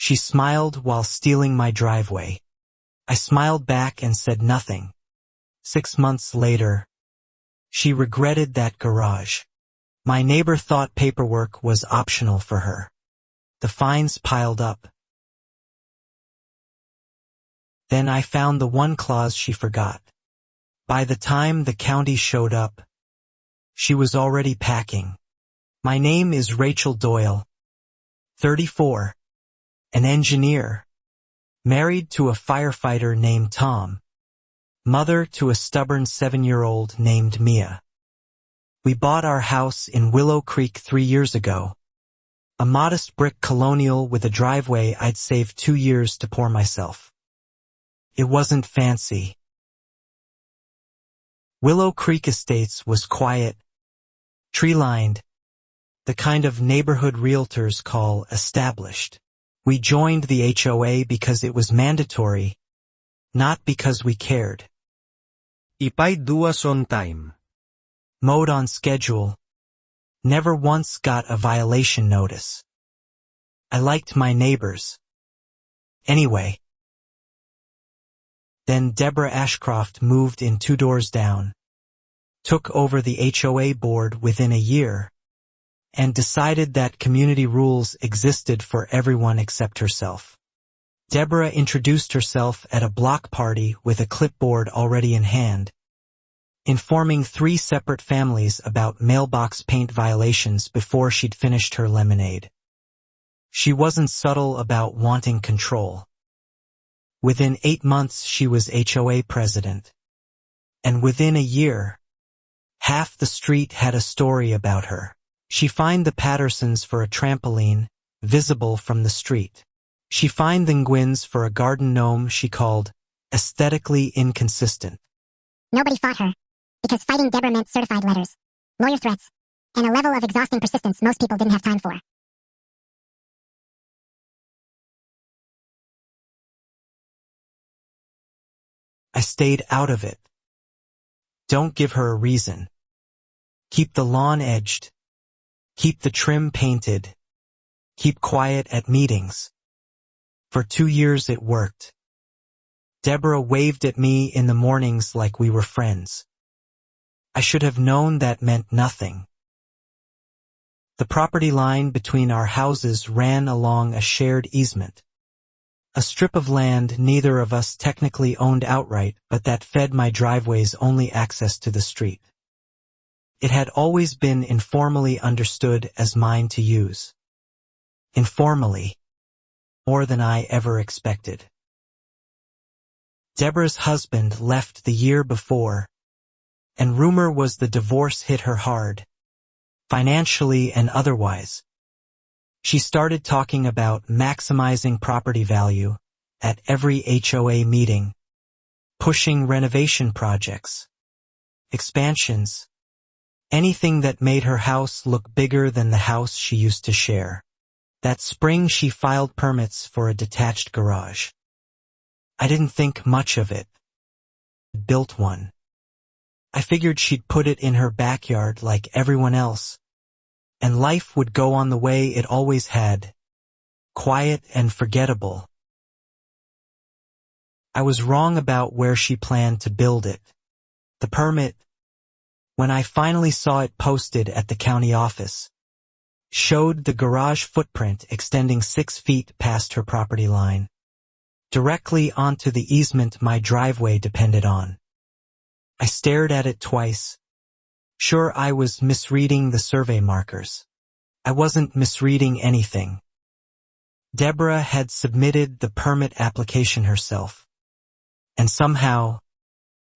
She smiled while stealing my driveway. I smiled back and said nothing. 6 months later, she regretted that garage. My neighbor thought paperwork was optional for her. The fines piled up. Then I found the one clause she forgot. By the time the county showed up, she was already packing. My name is Rachel Doyle, 34, an engineer, married to a firefighter named Tom, mother to a stubborn 7-year-old named Mia. We bought our house in Willow Creek 3 years ago, a modest brick colonial with a driveway I'd saved 2 years to pour myself. It wasn't fancy. Willow Creek Estates was quiet, tree-lined, the kind of neighborhood realtors call established. We joined the HOA because it was mandatory, not because we cared. Ipay duas on time. Mowed on schedule. Never once got a violation notice. I liked my neighbors. Anyway. Then Deborah Ashcroft moved in 2 doors down, took over the HOA board within a year, and decided that community rules existed for everyone except herself. Deborah introduced herself at a block party with a clipboard already in hand, informing 3 separate families about mailbox paint violations before she'd finished her lemonade. She wasn't subtle about wanting control. Within 8 months she was HOA president. And within a year, half the street had a story about her. She fined the Pattersons for a trampoline, visible from the street. She fined the Nguyen's for a garden gnome she called aesthetically inconsistent. Nobody fought her, because fighting Deborah meant certified letters, lawyer threats, and a level of exhausting persistence most people didn't have time for. I stayed out of it. Don't give her a reason. Keep the lawn edged. Keep the trim painted. Keep quiet at meetings. For 2 years it worked. Deborah waved at me in the mornings like we were friends. I should have known that meant nothing. The property line between our houses ran along a shared easement. A strip of land neither of us technically owned outright, but that fed my driveway's only access to the street. It had always been informally understood as mine to use. Informally. More than I ever expected. Deborah's husband left the year before, and rumor was the divorce hit her hard, financially and otherwise. She started talking about maximizing property value at every HOA meeting, pushing renovation projects, expansions, anything that made her house look bigger than the house she used to share. That spring she filed permits for a detached garage. I didn't think much of it. Built one. I figured she'd put it in her backyard like everyone else, and life would go on the way it always had, quiet and forgettable. I was wrong about where she planned to build it. The permit, when I finally saw it posted at the county office, showed the garage footprint extending 6 feet past her property line, directly onto the easement my driveway depended on. I stared at it twice, sure I was misreading the survey markers. I wasn't misreading anything. Deborah had submitted the permit application herself, and somehow,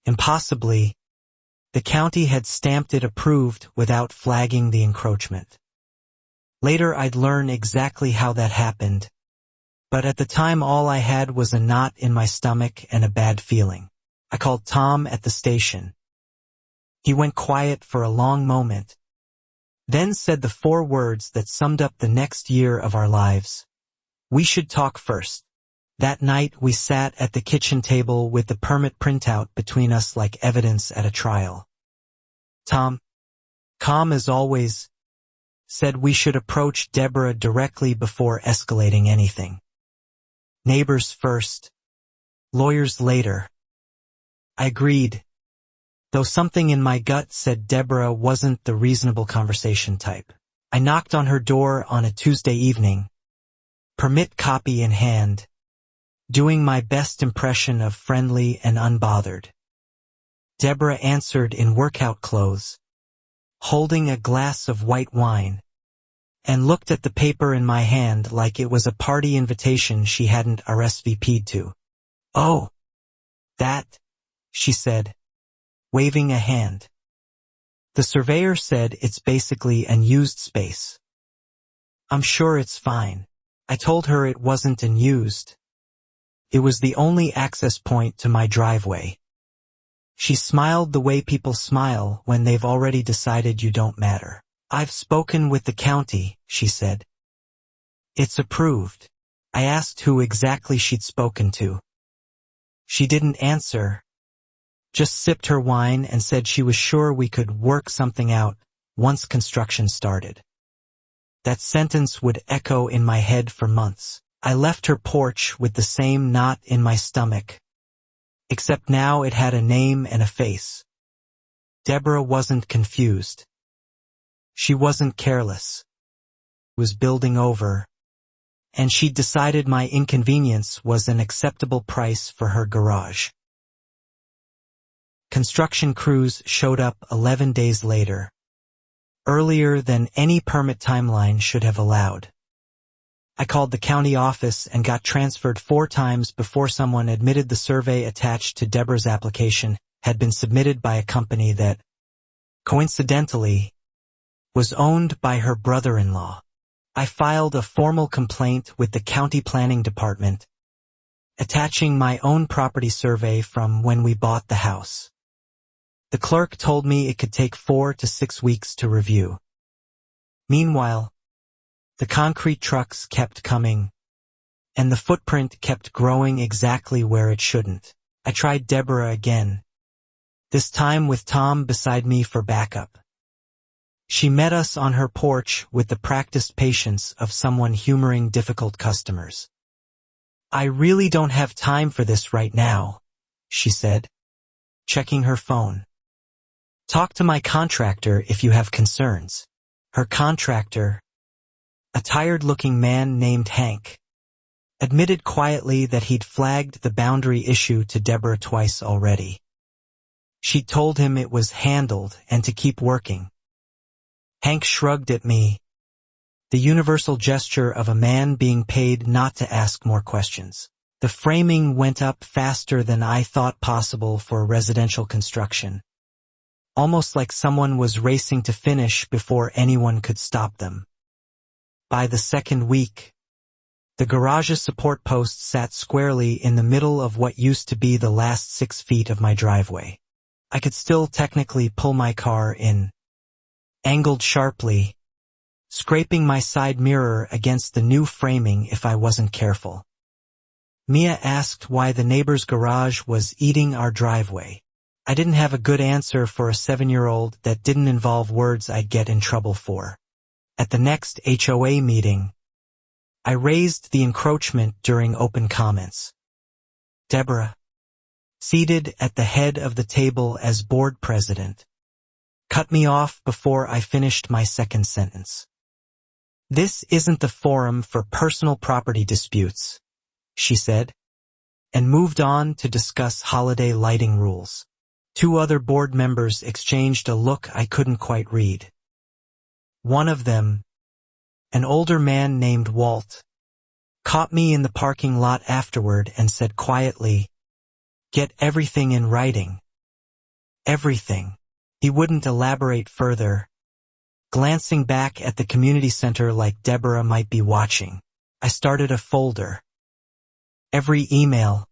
impossibly, the county had stamped it approved without flagging the encroachment. Later I'd learn exactly how that happened, but at the time all I had was a knot in my stomach and a bad feeling. I called Tom at the station. He went quiet for a long moment, then said the 4 words that summed up the next year of our lives. We should talk first. That night we sat at the kitchen table with the permit printout between us like evidence at a trial. Tom, calm as always, said we should approach Deborah directly before escalating anything. Neighbors first, lawyers later. I agreed, though something in my gut said Deborah wasn't the reasonable conversation type. I knocked on her door on a Tuesday evening, permit copy in hand, doing my best impression of friendly and unbothered. Deborah answered in workout clothes, holding a glass of white wine, and looked at the paper in my hand like it was a party invitation she hadn't RSVP'd to. "Oh, that," she said, waving a hand. "The surveyor said it's basically unused space." "I'm sure it's fine." I told her it wasn't unused. It was the only access point to my driveway. She smiled the way people smile when they've already decided you don't matter. "I've spoken with the county," she said. "It's approved." I asked who exactly she'd spoken to. She didn't answer, just sipped her wine and said she was sure we could work something out once construction started. That sentence would echo in my head for months. I left her porch with the same knot in my stomach, except now it had a name and a face. Deborah wasn't confused. She wasn't careless. Was building over, and she'd decided my inconvenience was an acceptable price for her garage. Construction crews showed up 11 days later, earlier than any permit timeline should have allowed. I called the county office and got transferred 4 times before someone admitted the survey attached to Deborah's application had been submitted by a company that, coincidentally, was owned by her brother-in-law. I filed a formal complaint with the county planning department, attaching my own property survey from when we bought the house. The clerk told me it could take 4 to 6 weeks to review. Meanwhile, the concrete trucks kept coming, and the footprint kept growing exactly where it shouldn't. I tried Deborah again, this time with Tom beside me for backup. She met us on her porch with the practiced patience of someone humoring difficult customers. "I really don't have time for this right now," she said, checking her phone. "Talk to my contractor if you have concerns." Her contractor, a tired-looking man named Hank, admitted quietly that he'd flagged the boundary issue to Deborah twice already. She'd told him it was handled and to keep working. Hank shrugged at me, the universal gesture of a man being paid not to ask more questions. The framing went up faster than I thought possible for residential construction, almost like someone was racing to finish before anyone could stop them. By the second week, the garage's support post sat squarely in the middle of what used to be the last 6 feet of my driveway. I could still technically pull my car in, angled sharply, scraping my side mirror against the new framing if I wasn't careful. Mia asked why the neighbor's garage was eating our driveway. I didn't have a good answer for a 7-year-old that didn't involve words I'd get in trouble for. At the next HOA meeting, I raised the encroachment during open comments. Deborah, seated at the head of the table as board president, cut me off before I finished my second sentence. "This isn't the forum for personal property disputes," she said, and moved on to discuss holiday lighting rules. 2 other board members exchanged a look I couldn't quite read. One of them, an older man named Walt, caught me in the parking lot afterward and said quietly, "Get everything in writing." Everything. He wouldn't elaborate further, glancing back at the community center like Deborah might be watching. I started a folder. Every email,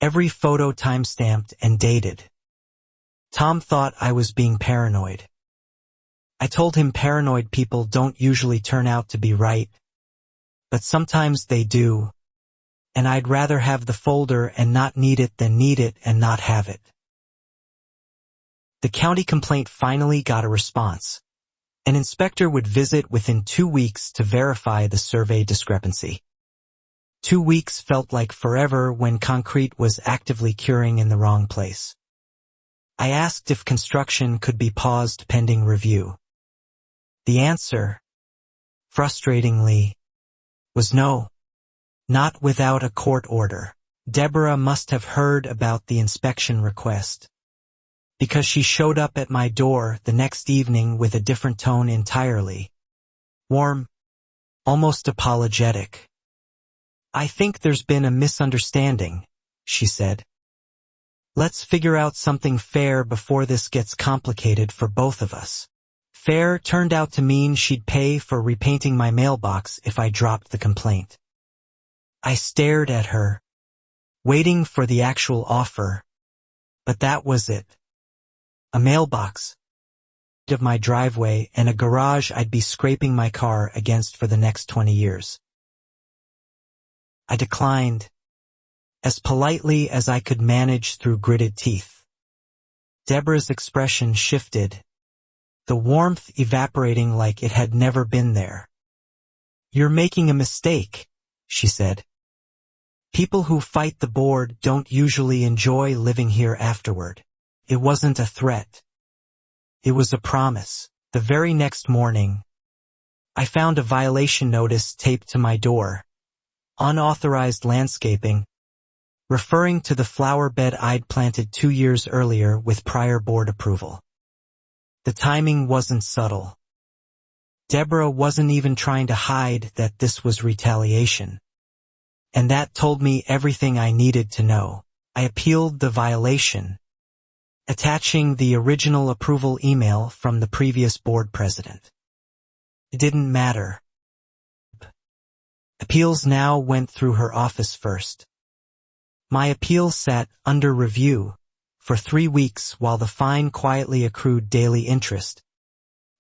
every photo timestamped and dated. Tom thought I was being paranoid. I told him paranoid people don't usually turn out to be right, but sometimes they do, and I'd rather have the folder and not need it than need it and not have it. The county complaint finally got a response. An inspector would visit within 2 weeks to verify the survey discrepancy. 2 weeks felt like forever when concrete was actively curing in the wrong place. I asked if construction could be paused pending review. The answer, frustratingly, was no. Not without a court order. Deborah must have heard about the inspection request, because she showed up at my door the next evening with a different tone entirely. Warm, almost apologetic. "I think there's been a misunderstanding," she said. "Let's figure out something fair before this gets complicated for both of us." Fair turned out to mean she'd pay for repainting my mailbox if I dropped the complaint. I stared at her, waiting for the actual offer, but that was it. A mailbox of my driveway and a garage I'd be scraping my car against for the next 20 years. I declined, as politely as I could manage through gritted teeth. Deborah's expression shifted, the warmth evaporating like it had never been there. "You're making a mistake," she said. "People who fight the board don't usually enjoy living here afterward." It wasn't a threat. It was a promise. The very next morning, I found a violation notice taped to my door. Unauthorized landscaping, referring to the flower bed I'd planted 2 years earlier with prior board approval. The timing wasn't subtle. Deborah wasn't even trying to hide that this was retaliation. And that told me everything I needed to know. I appealed the violation, attaching the original approval email from the previous board president. It didn't matter. Appeals now went through her office first. My appeal sat under review for 3 weeks while the fine quietly accrued daily interest,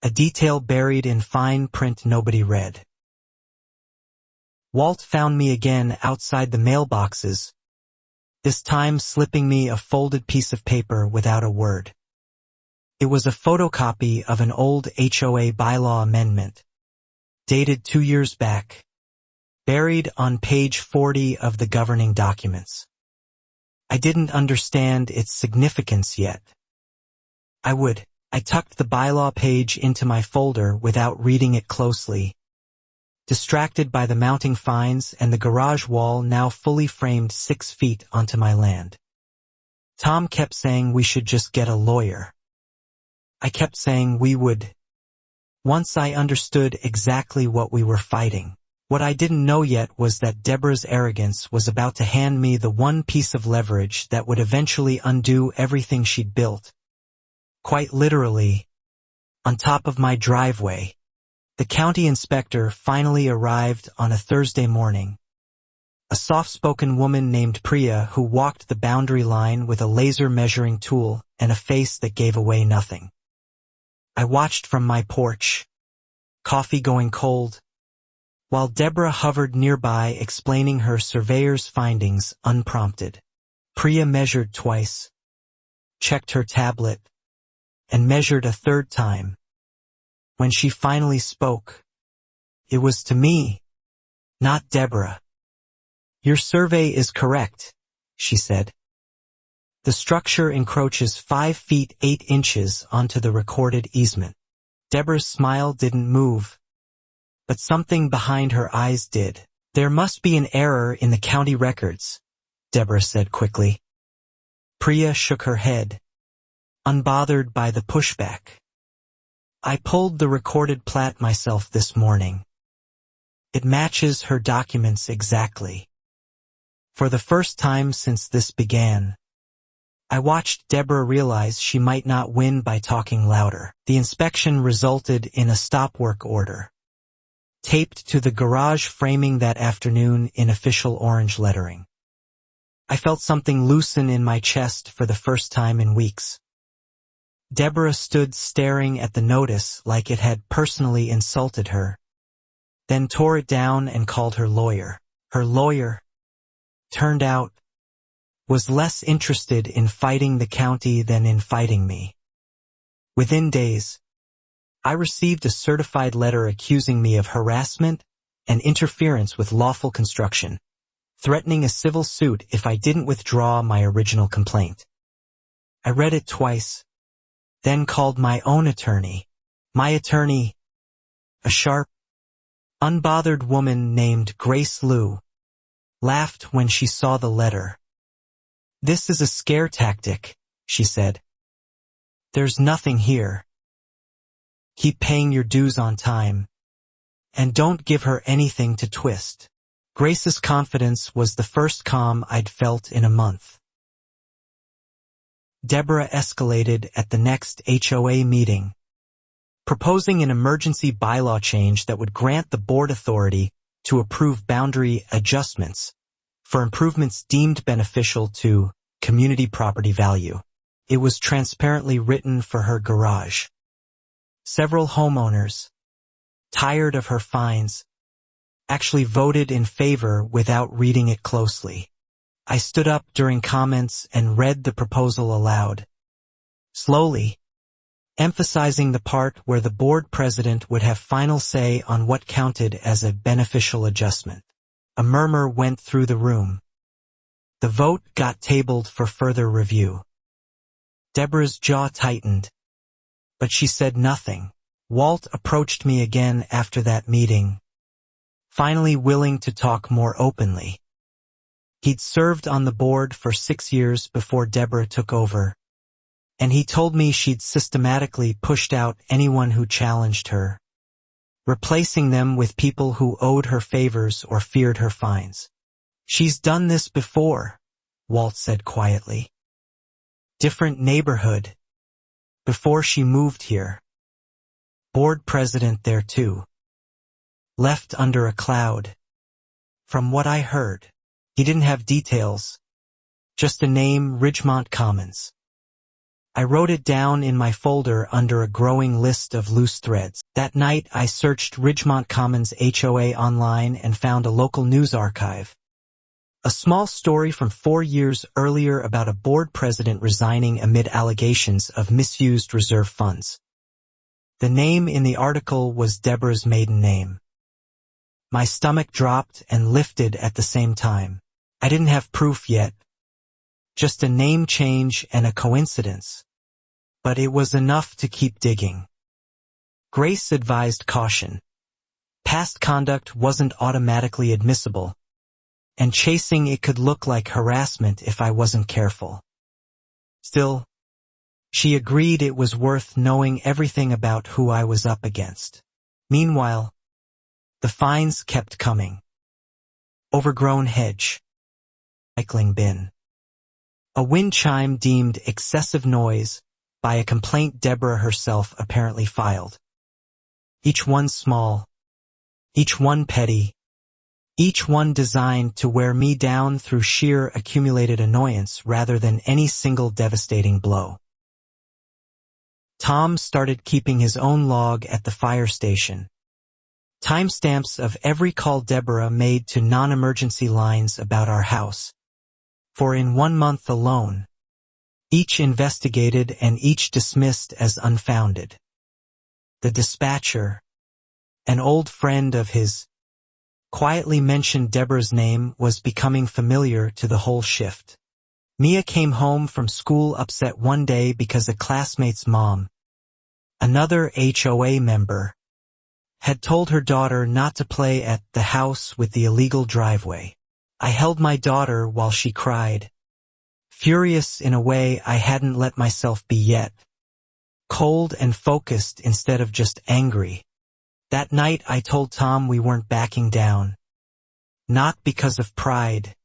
a detail buried in fine print nobody read. Walt found me again outside the mailboxes, this time slipping me a folded piece of paper without a word. It was a photocopy of an old HOA bylaw amendment, dated 2 years back, buried on page 40 of the governing documents. I didn't understand its significance yet. I tucked the bylaw page into my folder without reading it closely, distracted by the mounting fines and the garage wall now fully framed 6 feet onto my land. Tom kept saying we should just get a lawyer. I kept saying we would, once I understood exactly what we were fighting. What I didn't know yet was that Deborah's arrogance was about to hand me the one piece of leverage that would eventually undo everything she'd built. Quite literally, on top of my driveway. The county inspector finally arrived on a Thursday morning. A soft-spoken woman named Priya who walked the boundary line with a laser measuring tool and a face that gave away nothing. I watched from my porch, coffee going cold, while Deborah hovered nearby explaining her surveyor's findings unprompted. Priya measured twice, checked her tablet, and measured a third time. When she finally spoke, it was to me, not Deborah. "Your survey is correct," she said. "The structure encroaches 5 feet 8 inches onto the recorded easement." Deborah's smile didn't move, but something behind her eyes did. "There must be an error in the county records," Deborah said quickly. Priya shook her head, unbothered by the pushback. "I pulled the recorded plat myself this morning. It matches her documents exactly." For the first time since this began, I watched Deborah realize she might not win by talking louder. The inspection resulted in a stop work order, taped to the garage framing that afternoon in official orange lettering. I felt something loosen in my chest for the first time in weeks. Deborah stood staring at the notice like it had personally insulted her, then tore it down and called her lawyer. Her lawyer, turned out, was less interested in fighting the county than in fighting me. Within days, I received a certified letter accusing me of harassment and interference with lawful construction. threatening a civil suit if I didn't withdraw my original complaint. I read it twice, then called my own attorney. My attorney, a sharp, unbothered woman named Grace Liu, laughed when she saw the letter. "This is a scare tactic," she said. "There's nothing here. Keep paying your dues on time, and don't give her anything to twist." Grace's confidence was the first calm I'd felt in a month. Deborah escalated at the next HOA meeting, proposing an emergency bylaw change that would grant the board authority to approve boundary adjustments for improvements deemed beneficial to community property value. It was transparently written for her garage. Several homeowners, tired of her fines, actually voted in favor without reading it closely. I stood up during comments and read the proposal aloud, slowly, emphasizing the part where the board president would have final say on what counted as a beneficial adjustment. A murmur went through the room. The vote got tabled for further review. Deborah's jaw tightened, but she said nothing. Walt approached me again after that meeting, finally willing to talk more openly. He'd served on the board for 6 years before Deborah took over, and he told me she'd systematically pushed out anyone who challenged her, replacing them with people who owed her favors or feared her fines. "She's done this before," Walt said quietly. "Different neighborhood. Before she moved here. Board president there too. Left under a cloud. From what I heard." He didn't have details, just a name, Ridgemont Commons. I wrote it down in my folder under a growing list of loose threads. That night I searched Ridgemont Commons HOA online and found a local news archive. A small story from 4 years earlier about a board president resigning amid allegations of misused reserve funds. The name in the article was Deborah's maiden name. My stomach dropped and lifted at the same time. I didn't have proof yet, just a name change and a coincidence, but it was enough to keep digging. Grace advised caution. Past conduct wasn't automatically admissible, and chasing it could look like harassment if I wasn't careful. Still, she agreed it was worth knowing everything about who I was up against. Meanwhile, the fines kept coming. Overgrown hedge. Recycling bin. A wind chime deemed excessive noise by a complaint Deborah herself apparently filed. Each one small, each one petty, each one designed to wear me down through sheer accumulated annoyance rather than any single devastating blow. Tom started keeping his own log at the fire station. Timestamps of every call Deborah made to non-emergency lines about our house. For in 1 month alone, each investigated and each dismissed as unfounded. The dispatcher, an old friend of his, quietly mentioned Deborah's name was becoming familiar to the whole shift. Mia came home from school upset one day because a classmate's mom, another HOA member, had told her daughter not to play at the house with the illegal driveway. I held my daughter while she cried, furious in a way I hadn't let myself be yet, cold and focused instead of just angry. That night I told Tom we weren't backing down, not because of pride,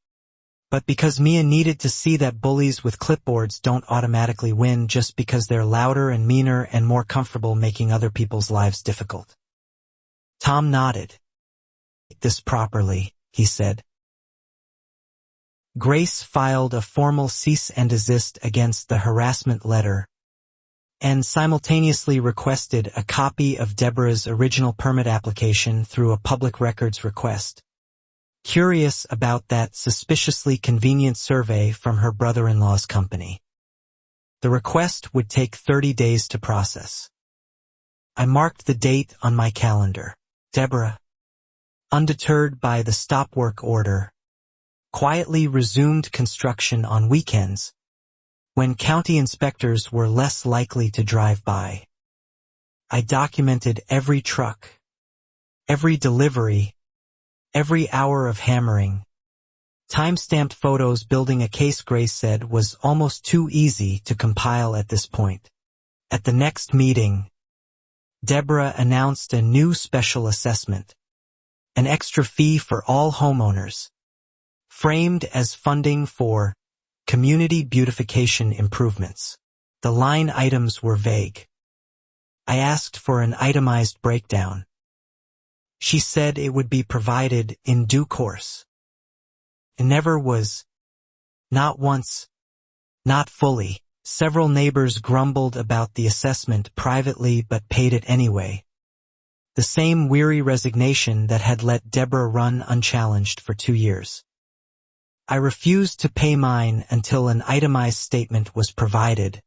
but because Mia needed to see that bullies with clipboards don't automatically win just because they're louder and meaner and more comfortable making other people's lives difficult. Tom nodded. "This properly," he said. Grace filed a formal cease and desist against the harassment letter and simultaneously requested a copy of Deborah's original permit application through a public records request, curious about that suspiciously convenient survey from her brother-in-law's company. The request would take 30 days to process. I marked the date on my calendar. Deborah, undeterred by the stop work order, quietly resumed construction on weekends, when county inspectors were less likely to drive by. I documented every truck, every delivery, every hour of hammering. Time-stamped photos building a case Grace said was almost too easy to compile at this point. At the next meeting, Deborah announced a new special assessment, an extra fee for all homeowners, framed as funding for community beautification improvements. The line items were vague. I asked for an itemized breakdown. She said it would be provided in due course. It never was. Not once. Not fully. Several neighbors grumbled about the assessment privately but paid it anyway. The same weary resignation that had let Deborah run unchallenged for 2 years. I refused to pay mine until an itemized statement was provided,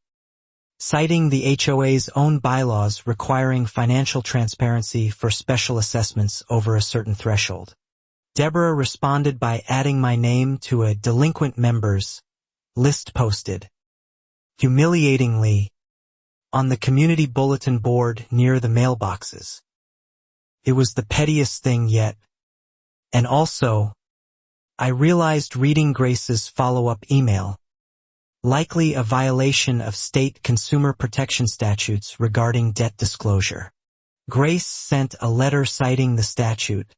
citing the HOA's own bylaws requiring financial transparency for special assessments over a certain threshold. Deborah responded by adding my name to a delinquent members list posted, humiliatingly, on the community bulletin board near the mailboxes. It was the pettiest thing yet. And also, I realized reading Grace's follow-up email, likely a violation of state consumer protection statutes regarding debt disclosure. Grace sent a letter citing the statute,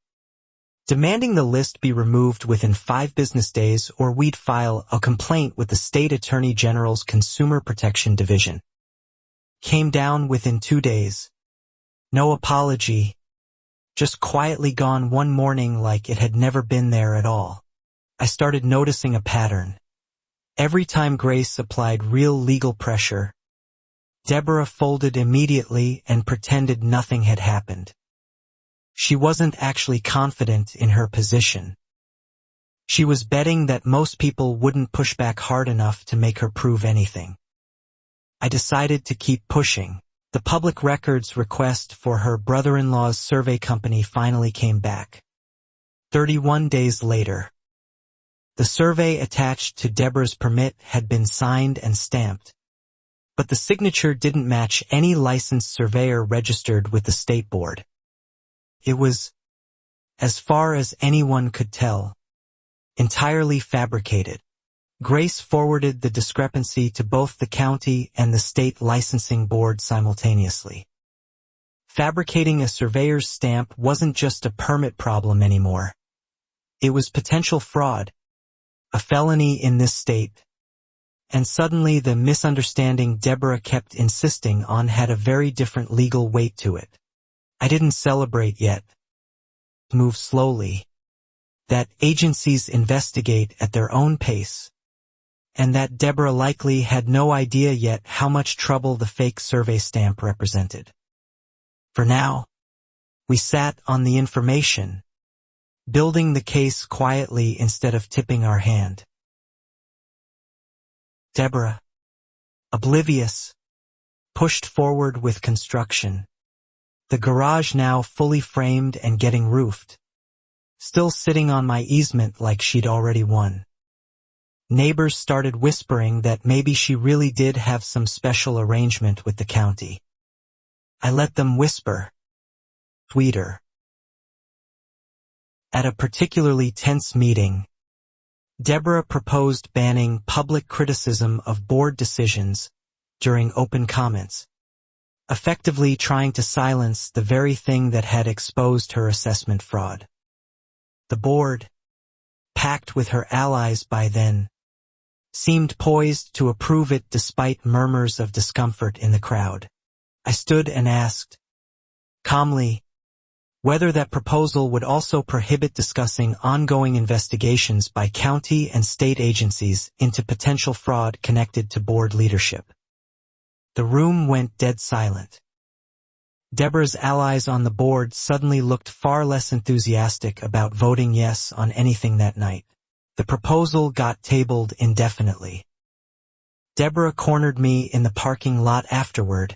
demanding the list be removed within 5 business days or we'd file a complaint with the State Attorney General's Consumer Protection Division. Came down within 2 days. No apology. Just quietly gone one morning like it had never been there at all. I started noticing a pattern. Every time Grace applied real legal pressure, Deborah folded immediately and pretended nothing had happened. She wasn't actually confident in her position. She was betting that most people wouldn't push back hard enough to make her prove anything. I decided to keep pushing. The public records request for her brother-in-law's survey company finally came back. 31 days later. The survey attached to Deborah's permit had been signed and stamped, but the signature didn't match any licensed surveyor registered with the state board. It was, as far as anyone could tell, entirely fabricated. Grace forwarded the discrepancy to both the county and the state licensing board simultaneously. Fabricating a surveyor's stamp wasn't just a permit problem anymore. It was potential fraud, a felony in this state. And suddenly the misunderstanding Deborah kept insisting on had a very different legal weight to it. I didn't celebrate yet. Move slowly. That agencies investigate at their own pace. And that Deborah likely had no idea yet how much trouble the fake survey stamp represented. For now, we sat on the information, building the case quietly instead of tipping our hand. Deborah, oblivious, pushed forward with construction. The garage now fully framed and getting roofed. Still sitting on my easement like she'd already won. Neighbors started whispering that maybe she really did have some special arrangement with the county. I let them whisper. Sweeter. At a particularly tense meeting, Deborah proposed banning public criticism of board decisions during open comments, effectively trying to silence the very thing that had exposed her assessment fraud. The board, packed with her allies by then, seemed poised to approve it despite murmurs of discomfort in the crowd. I stood and asked, calmly, whether that proposal would also prohibit discussing ongoing investigations by county and state agencies into potential fraud connected to board leadership. The room went dead silent. Deborah's allies on the board suddenly looked far less enthusiastic about voting yes on anything that night. The proposal got tabled indefinitely. Deborah cornered me in the parking lot afterward,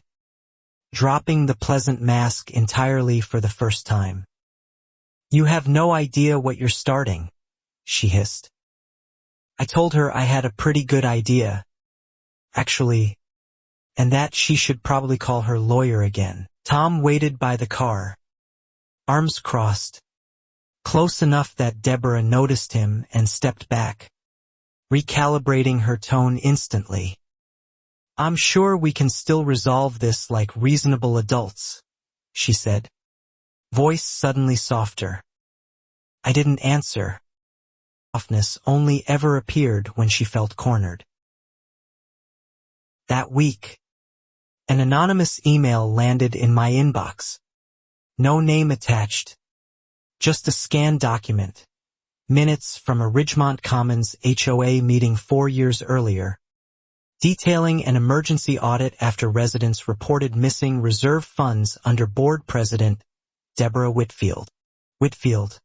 dropping the pleasant mask entirely for the first time. "You have no idea what you're starting," she hissed. I told her I had a pretty good idea, actually, and that she should probably call her lawyer again. Tom waited by the car, arms crossed, close enough that Deborah noticed him and stepped back, recalibrating her tone instantly. "I'm sure we can still resolve this like reasonable adults," she said, voice suddenly softer. I didn't answer. Softness only ever appeared when she felt cornered. That week, an anonymous email landed in my inbox. No name attached, just a scanned document, minutes from a Ridgemont Commons HOA meeting 4 years earlier, detailing an emergency audit after residents reported missing reserve funds under board president Deborah Whitfield. Whitfield,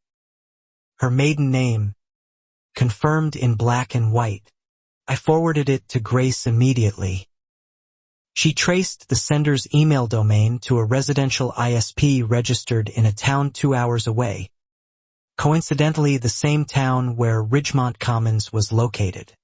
her maiden name, confirmed in black and white. I forwarded it to Grace immediately. She traced the sender's email domain to a residential ISP registered in a town 2 hours away, coincidentally the same town where Ridgemont Commons was located.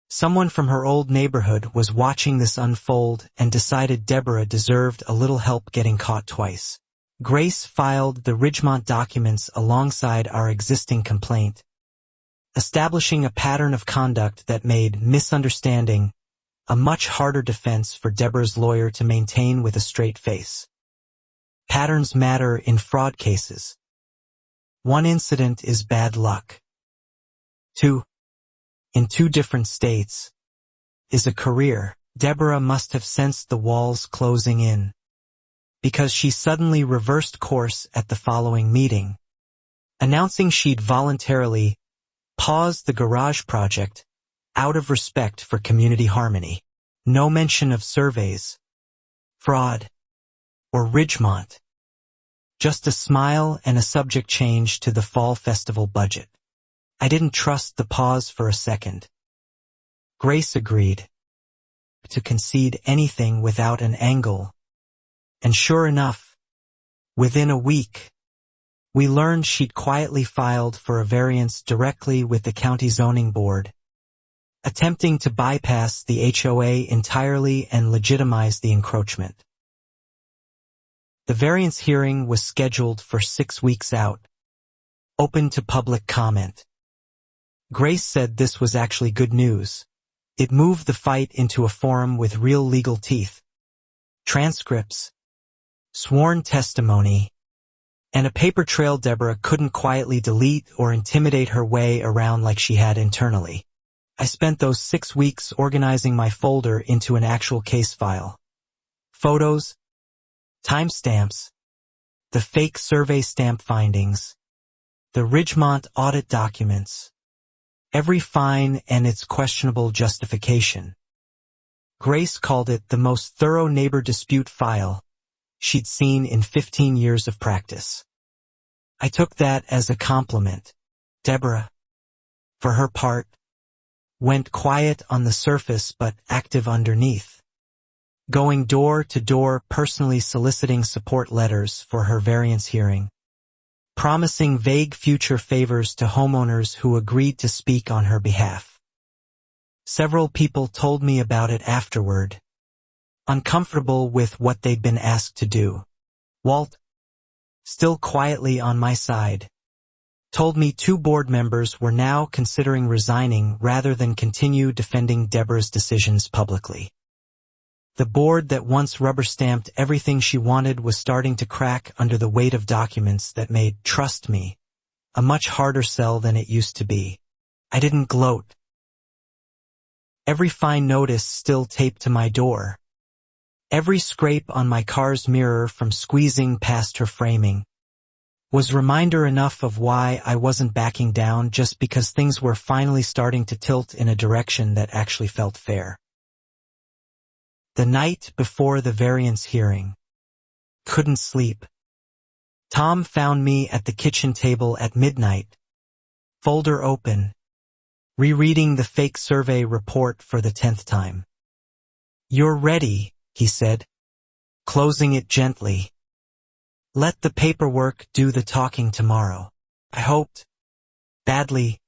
Someone from her old neighborhood was watching this unfold and decided Deborah deserved a little help getting caught twice. Grace filed the Ridgemont documents alongside our existing complaint, establishing a pattern of conduct that made misunderstanding a much harder defense for Deborah's lawyer to maintain with a straight face. Patterns matter in fraud cases. One incident is bad luck. 2, in 2 different states, is a career. Deborah must have sensed the walls closing in, because she suddenly reversed course at the following meeting, announcing she'd voluntarily paused the garage project out of respect for community harmony. No mention of surveys, fraud, or Ridgemont. Just a smile and a subject change to the fall festival budget. I didn't trust the pause for a second. Grace agreed to concede anything without an angle. And sure enough, within a week, we learned she'd quietly filed for a variance directly with the county zoning board, attempting to bypass the HOA entirely and legitimize the encroachment. The variance hearing was scheduled for 6 weeks out, open to public comment. Grace said this was actually good news. It moved the fight into a forum with real legal teeth, transcripts, sworn testimony, and a paper trail Deborah couldn't quietly delete or intimidate her way around like she had internally. I spent those 6 weeks organizing my folder into an actual case file. Photos, timestamps, the fake survey stamp findings, the Ridgemont audit documents, every fine and its questionable justification. Grace called it the most thorough neighbor dispute file she'd seen in 15 years of practice. I took that as a compliment. Deborah, for her part, went quiet on the surface but active underneath, going door to door personally soliciting support letters for her variance hearing, promising vague future favors to homeowners who agreed to speak on her behalf. Several people told me about it afterward, uncomfortable with what they'd been asked to do. Walt, still quietly on my side, told me 2 board members were now considering resigning rather than continue defending Deborah's decisions publicly. The board that once rubber-stamped everything she wanted was starting to crack under the weight of documents that made "trust me" a much harder sell than it used to be. I didn't gloat. Every fine notice still taped to my door, every scrape on my car's mirror from squeezing past her framing, was reminder enough of why I wasn't backing down just because things were finally starting to tilt in a direction that actually felt fair. The night before the variance hearing, couldn't sleep. Tom found me at the kitchen table at midnight, folder open, rereading the fake survey report for the 10th time. "You're ready," he said, closing it gently. "Let the paperwork do the talking tomorrow." I hoped, badly,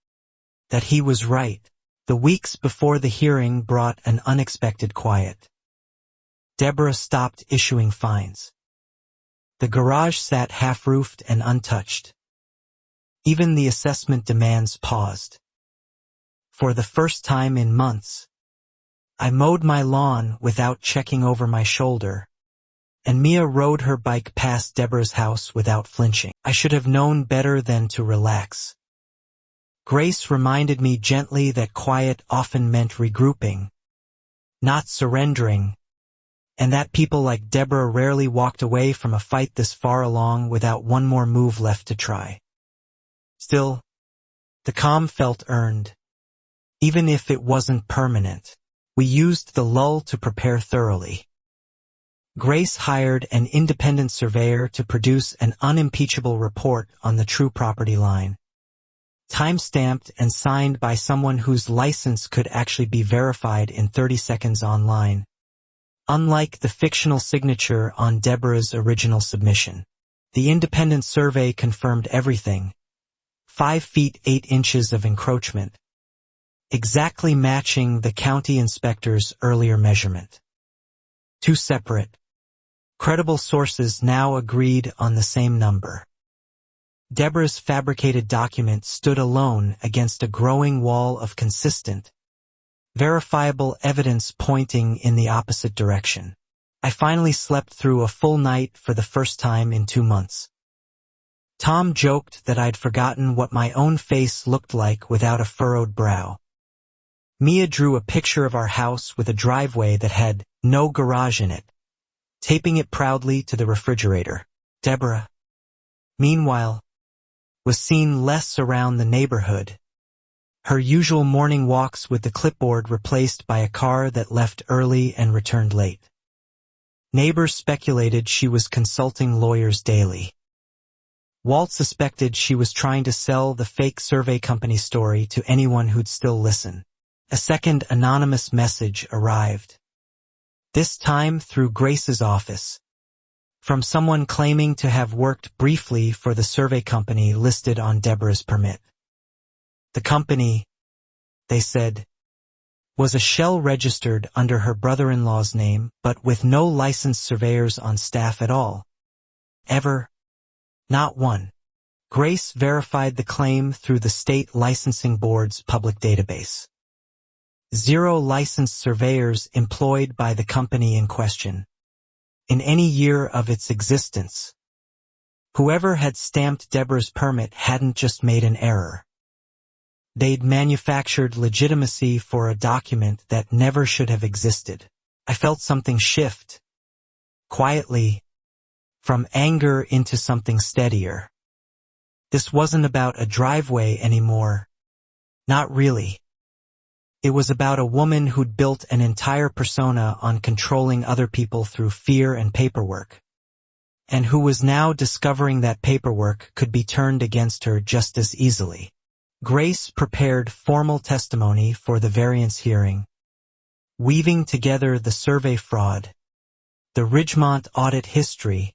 that he was right. The weeks before the hearing brought an unexpected quiet. Deborah stopped issuing fines. The garage sat half-roofed and untouched. Even the assessment demands paused. For the first time in months, I mowed my lawn without checking over my shoulder, and Mia rode her bike past Deborah's house without flinching. I should have known better than to relax. Grace reminded me gently that quiet often meant regrouping, not surrendering, and that people like Deborah rarely walked away from a fight this far along without one more move left to try. Still, the calm felt earned, even if it wasn't permanent. We used the lull to prepare thoroughly. Grace hired an independent surveyor to produce an unimpeachable report on the true property line, time-stamped and signed by someone whose license could actually be verified in 30 seconds online, unlike the fictional signature on Deborah's original submission. The independent survey confirmed everything: 5 feet 8 inches of encroachment, exactly matching the county inspector's earlier measurement. 2 separate, credible sources now agreed on the same number. Deborah's fabricated document stood alone against a growing wall of consistent, verifiable evidence pointing in the opposite direction. I finally slept through a full night for the first time in 2 months. Tom joked that I'd forgotten what my own face looked like without a furrowed brow. Mia drew a picture of our house with a driveway that had no garage in it, taping it proudly to the refrigerator. Deborah, meanwhile, was seen less around the neighborhood, her usual morning walks with the clipboard replaced by a car that left early and returned late. Neighbors speculated she was consulting lawyers daily. Walt suspected she was trying to sell the fake survey company story to anyone who'd still listen. A second anonymous message arrived. This time through Grace's office, from someone claiming to have worked briefly for the survey company listed on Deborah's permit. The company, they said, was a shell registered under her brother-in-law's name, but with no licensed surveyors on staff at all. Ever. Not one. Grace verified the claim through the state licensing board's public database. 0 licensed surveyors employed by the company in question in any year of its existence. Whoever had stamped Deborah's permit hadn't just made an error. They'd manufactured legitimacy for a document that never should have existed. I felt something shift, quietly, from anger into something steadier. This wasn't about a driveway anymore. Not really. It was about a woman who'd built an entire persona on controlling other people through fear and paperwork, and who was now discovering that paperwork could be turned against her just as easily. Grace prepared formal testimony for the variance hearing, weaving together the survey fraud, the Ridgemont audit history,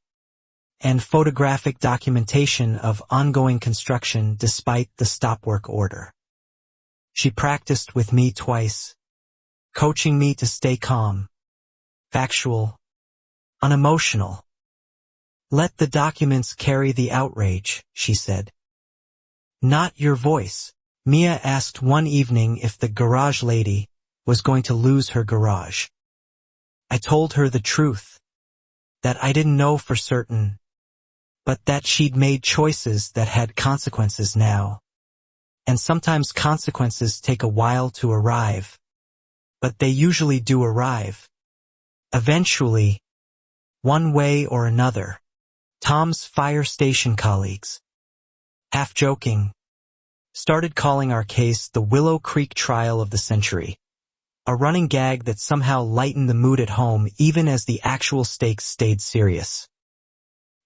and photographic documentation of ongoing construction despite the stop work order. She practiced with me twice, coaching me to stay calm, factual, unemotional. Let the documents carry the outrage, she said. Not your voice. Mia asked one evening if the garage lady was going to lose her garage. I told her the truth, that I didn't know for certain, but that she'd made choices that had consequences now. And sometimes consequences take a while to arrive, but they usually do arrive. Eventually, one way or another. Tom's fire station colleagues, half joking, started calling our case the Willow Creek trial of the century, a running gag that somehow lightened the mood at home even as the actual stakes stayed serious.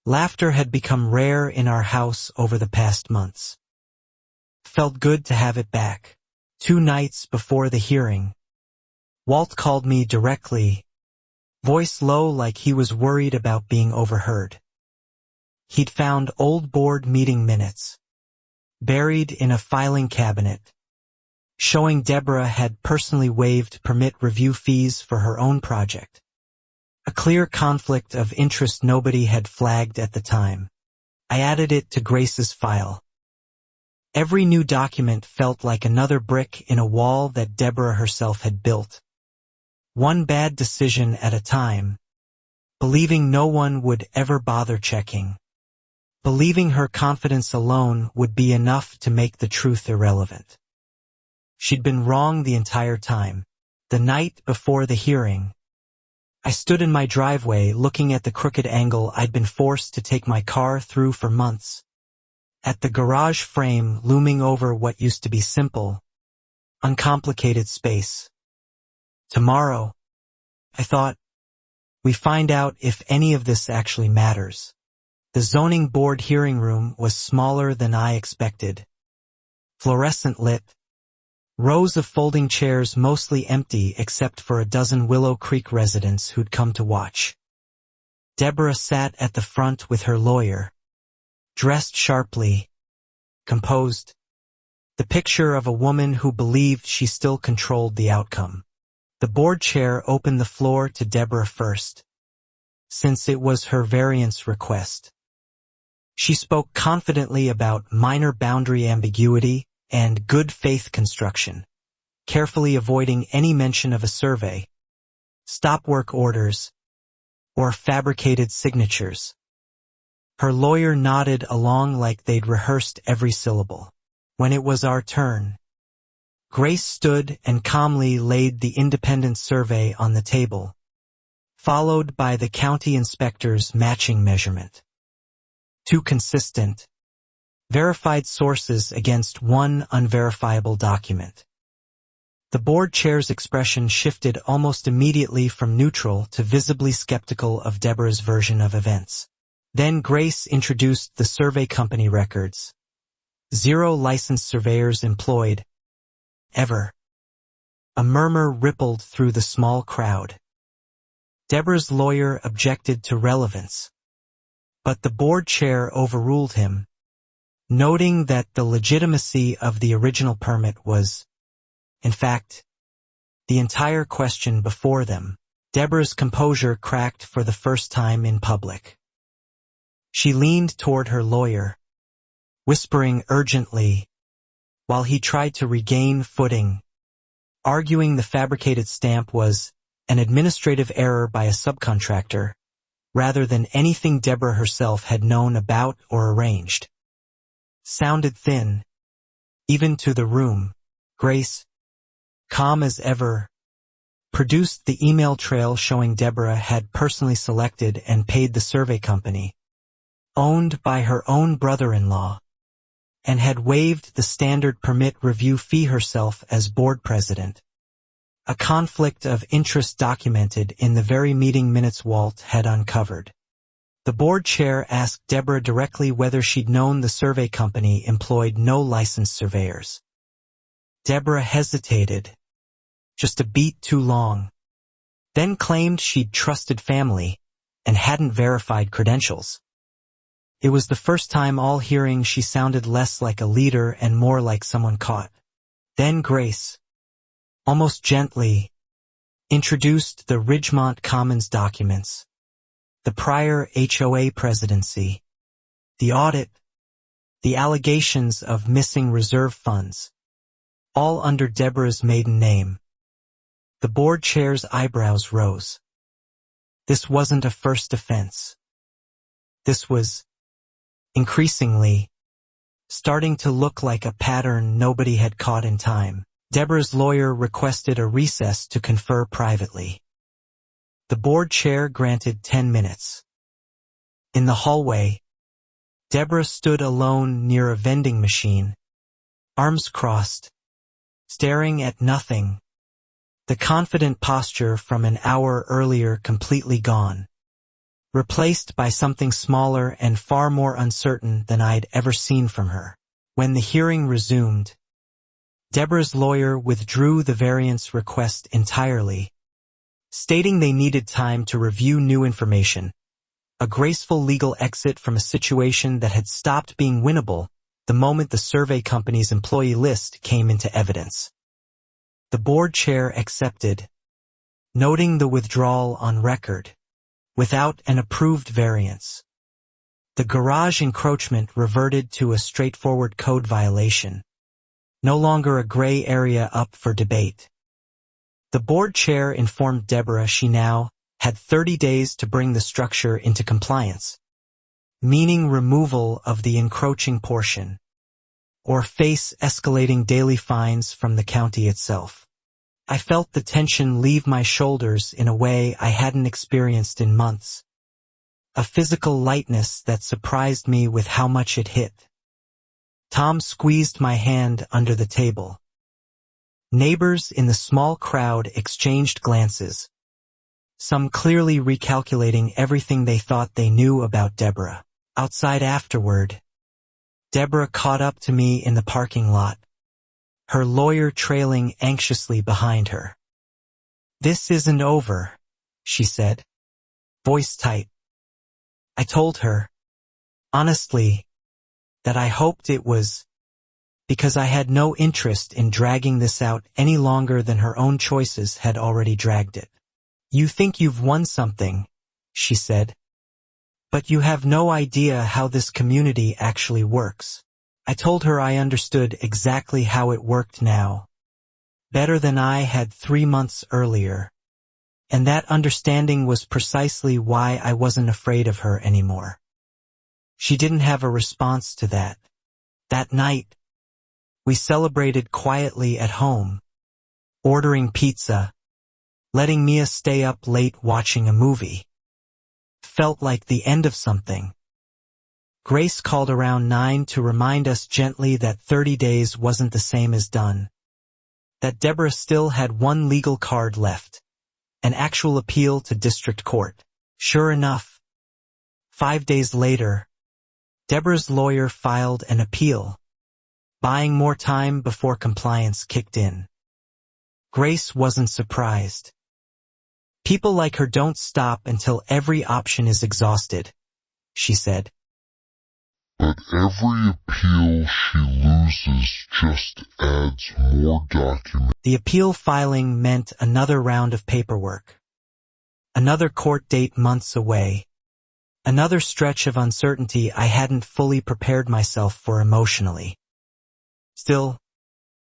Laughter had become rare in our house over the past months. Felt good to have it back. 2 nights before the hearing, Walt called me directly, voice low like he was worried about being overheard. He'd found old board meeting minutes, buried in a filing cabinet, showing Deborah had personally waived permit review fees for her own project. A clear conflict of interest nobody had flagged at the time. I added it to Grace's file. Every new document felt like another brick in a wall that Deborah herself had built. One bad decision at a time, believing no one would ever bother checking. Believing her confidence alone would be enough to make the truth irrelevant. She'd been wrong the entire time. The night before the hearing, I stood in my driveway looking at the crooked angle I'd been forced to take my car through for months. At the garage frame looming over what used to be simple, uncomplicated space. Tomorrow, I thought, we find out if any of this actually matters. The zoning board hearing room was smaller than I expected. Fluorescent lit. Rows of folding chairs mostly empty except for a dozen Willow Creek residents who'd come to watch. Deborah sat at the front with her lawyer, dressed sharply, composed, the picture of a woman who believed she still controlled the outcome. The board chair opened the floor to Deborah first, since it was her variance request. She spoke confidently about minor boundary ambiguity and good faith construction, carefully avoiding any mention of a survey, stop work orders, or fabricated signatures. Her lawyer nodded along like they'd rehearsed every syllable. When it was our turn, Grace stood and calmly laid the independent survey on the table, followed by the county inspector's matching measurement. Two consistent, verified sources against one unverifiable document. The board chair's expression shifted almost immediately from neutral to visibly skeptical of Deborah's version of events. Then Grace introduced the survey company records. 0 licensed surveyors employed. Ever. A murmur rippled through the small crowd. Deborah's lawyer objected to relevance, but the board chair overruled him, noting that the legitimacy of the original permit was, in fact, the entire question before them. Deborah's composure cracked for the first time in public. She leaned toward her lawyer, whispering urgently, while he tried to regain footing, arguing the fabricated stamp was an administrative error by a subcontractor, rather than anything Deborah herself had known about or arranged. Sounded thin, even to the room. Grace, calm as ever, produced the email trail showing Deborah had personally selected and paid the survey company, owned by her own brother-in-law, and had waived the standard permit review fee herself as board president. A conflict of interest documented in the very meeting minutes Walt had uncovered. The board chair asked Deborah directly whether she'd known the survey company employed no licensed surveyors. Deborah hesitated, just a beat too long, then claimed she'd trusted family and hadn't verified credentials. It was the first time all hearing she sounded less like a leader and more like someone caught. Then Grace, almost gently, introduced the Ridgemont Commons documents, the prior HOA presidency, the audit, the allegations of missing reserve funds, all under Deborah's maiden name. The board chair's eyebrows rose. This wasn't a first offense. This was, increasingly, starting to look like a pattern nobody had caught in time. Deborah's lawyer requested a recess to confer privately. The board chair granted 10 minutes. In the hallway, Deborah stood alone near a vending machine, arms crossed, staring at nothing, the confident posture from an hour earlier completely gone, replaced by something smaller and far more uncertain than I'd ever seen from her. When the hearing resumed, Deborah's lawyer withdrew the variance request entirely, stating they needed time to review new information, a graceful legal exit from a situation that had stopped being winnable the moment the survey company's employee list came into evidence. The board chair accepted, noting the withdrawal on record, without an approved variance. The garage encroachment reverted to a straightforward code violation, no longer a gray area up for debate. The board chair informed Deborah she now had 30 days to bring the structure into compliance, meaning removal of the encroaching portion, or face escalating daily fines from the county itself. I felt the tension leave my shoulders in a way I hadn't experienced in months, a physical lightness that surprised me with how much it hit. Tom squeezed my hand under the table. Neighbors in the small crowd exchanged glances, some clearly recalculating everything they thought they knew about Deborah. Outside afterward, Deborah caught up to me in the parking lot, her lawyer trailing anxiously behind her. "This isn't over," she said, voice tight. I told her, honestly, that I hoped it was, because I had no interest in dragging this out any longer than her own choices had already dragged it. "You think you've won something," she said, "but you have no idea how this community actually works." I told her I understood exactly how it worked now, better than I had 3 months earlier, and that understanding was precisely why I wasn't afraid of her anymore. She didn't have a response to that. That night, we celebrated quietly at home, ordering pizza, letting Mia stay up late watching a movie. Felt like the end of something. Grace called around 9 to remind us gently that 30 days wasn't the same as done, that Deborah still had one legal card left, an actual appeal to district court. Sure enough, 5 days later, Deborah's lawyer filed an appeal, buying more time before compliance kicked in. Grace wasn't surprised. "People like her don't stop until every option is exhausted," she said. "But every appeal she loses just adds more documents." The appeal filing meant another round of paperwork, another court date months away, another stretch of uncertainty I hadn't fully prepared myself for emotionally. Still,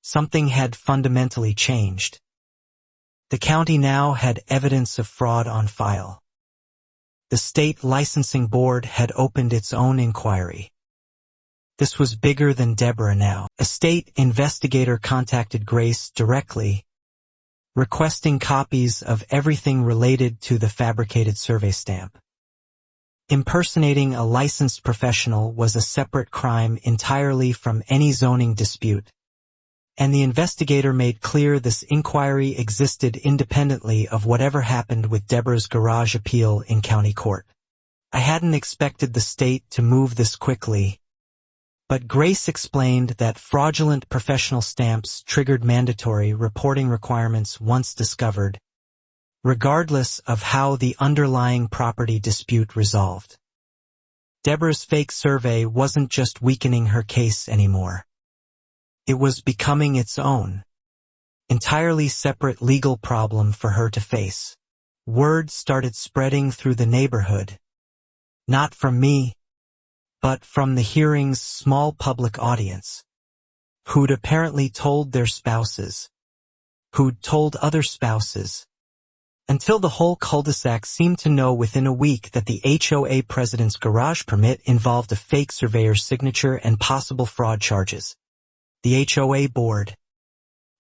something had fundamentally changed. The county now had evidence of fraud on file. The state licensing board had opened its own inquiry. This was bigger than Deborah now. A state investigator contacted Grace directly, requesting copies of everything related to the fabricated survey stamp. Impersonating a licensed professional was a separate crime entirely from any zoning dispute, and the investigator made clear this inquiry existed independently of whatever happened with Deborah's garage appeal in county court. I hadn't expected the state to move this quickly, but Grace explained that fraudulent professional stamps triggered mandatory reporting requirements once discovered, regardless of how the underlying property dispute resolved. Deborah's fake survey wasn't just weakening her case anymore. It was becoming its own, entirely separate legal problem for her to face. Word started spreading through the neighborhood, not from me, but from the hearing's small public audience, who'd apparently told their spouses, who'd told other spouses, until the whole cul-de-sac seemed to know within a week that the HOA president's garage permit involved a fake surveyor's signature and possible fraud charges. The HOA board,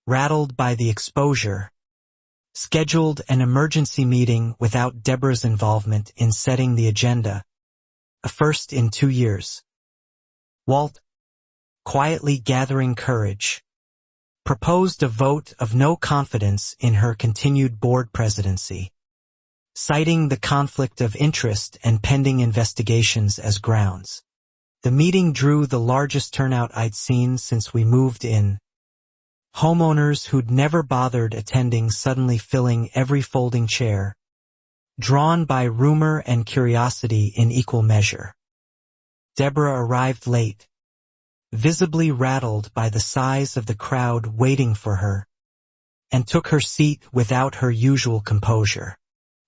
rattled by the exposure, scheduled an emergency meeting without Deborah's involvement in setting the agenda, a first in 2 years. Walt, quietly gathering courage, proposed a vote of no confidence in her continued board presidency, citing the conflict of interest and pending investigations as grounds. The meeting drew the largest turnout I'd seen since we moved in. Homeowners who'd never bothered attending suddenly filling every folding chair, drawn by rumor and curiosity in equal measure. Deborah arrived late, visibly rattled by the size of the crowd waiting for her, and took her seat without her usual composure.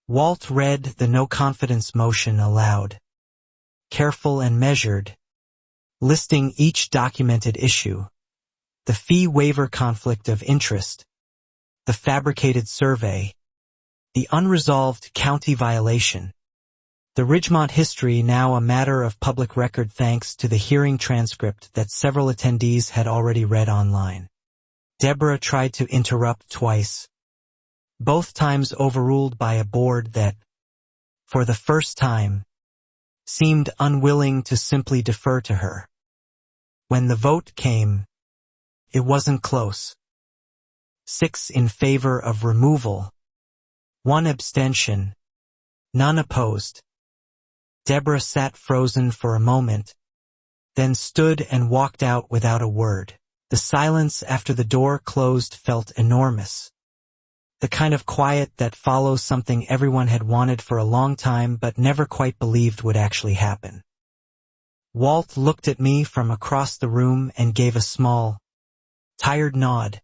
Walt read the no-confidence motion aloud, careful and measured, listing each documented issue, the fee waiver conflict of interest, the fabricated survey, the unresolved county violation, the Ridgemont history now a matter of public record thanks to the hearing transcript that several attendees had already read online. Deborah tried to interrupt twice, both times overruled by a board that, for the first time, seemed unwilling to simply defer to her. When the vote came, it wasn't close. 6 in favor of removal, 1 abstention, none opposed. Deborah sat frozen for a moment, then stood and walked out without a word. The silence after the door closed felt enormous. The kind of quiet that follows something everyone had wanted for a long time but never quite believed would actually happen. Walt looked at me from across the room and gave a small, tired nod,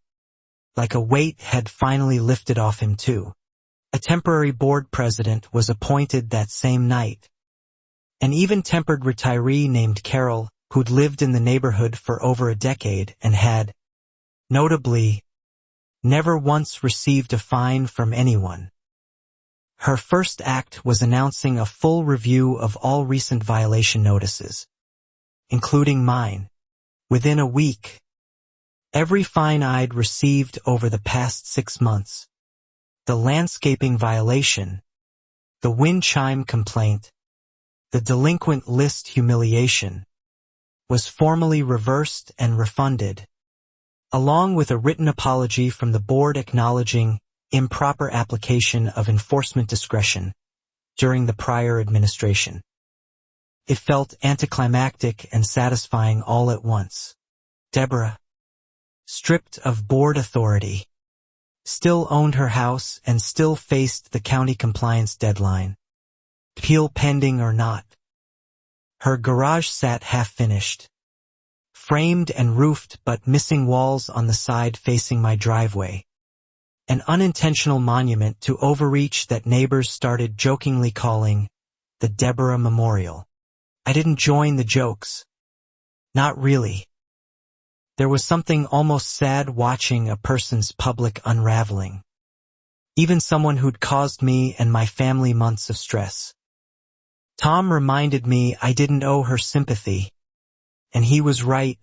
like a weight had finally lifted off him too. A temporary board president was appointed that same night. An even-tempered retiree named Carol, who'd lived in the neighborhood for over a decade and had, notably, never once received a fine from anyone. Her first act was announcing a full review of all recent violation notices, including mine. Within a week, every fine I'd received over the past 6 months, the landscaping violation, the wind chime complaint, the delinquent list humiliation, was formally reversed and refunded, along with a written apology from the board acknowledging improper application of enforcement discretion during the prior administration. It felt anticlimactic and satisfying all at once. Deborah, stripped of board authority, still owned her house and still faced the county compliance deadline, appeal pending or not. Her garage sat half-finished, framed and roofed but missing walls on the side facing my driveway, an unintentional monument to overreach that neighbors started jokingly calling the Deborah Memorial. I didn't join the jokes. Not really. There was something almost sad watching a person's public unraveling, even someone who'd caused me and my family months of stress. Tom reminded me I didn't owe her sympathy, and he was right,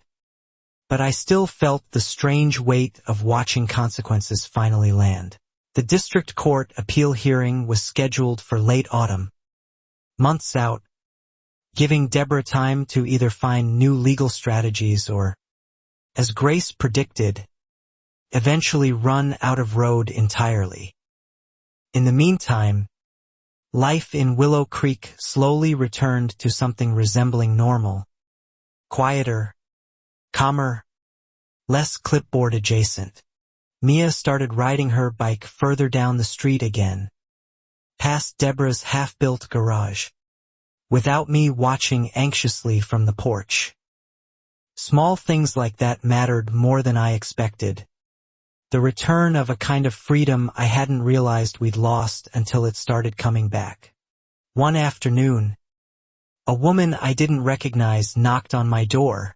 but I still felt the strange weight of watching consequences finally land. The district court appeal hearing was scheduled for late autumn, months out, giving Deborah time to either find new legal strategies or, as Grace predicted, eventually run out of road entirely. In the meantime, life in Willow Creek slowly returned to something resembling normal, quieter, calmer, less clipboard adjacent. Mia started riding her bike further down the street again, past Deborah's half-built garage, without me watching anxiously from the porch. Small things like that mattered more than I expected. The return of a kind of freedom I hadn't realized we'd lost until it started coming back. One afternoon, a woman I didn't recognize knocked on my door,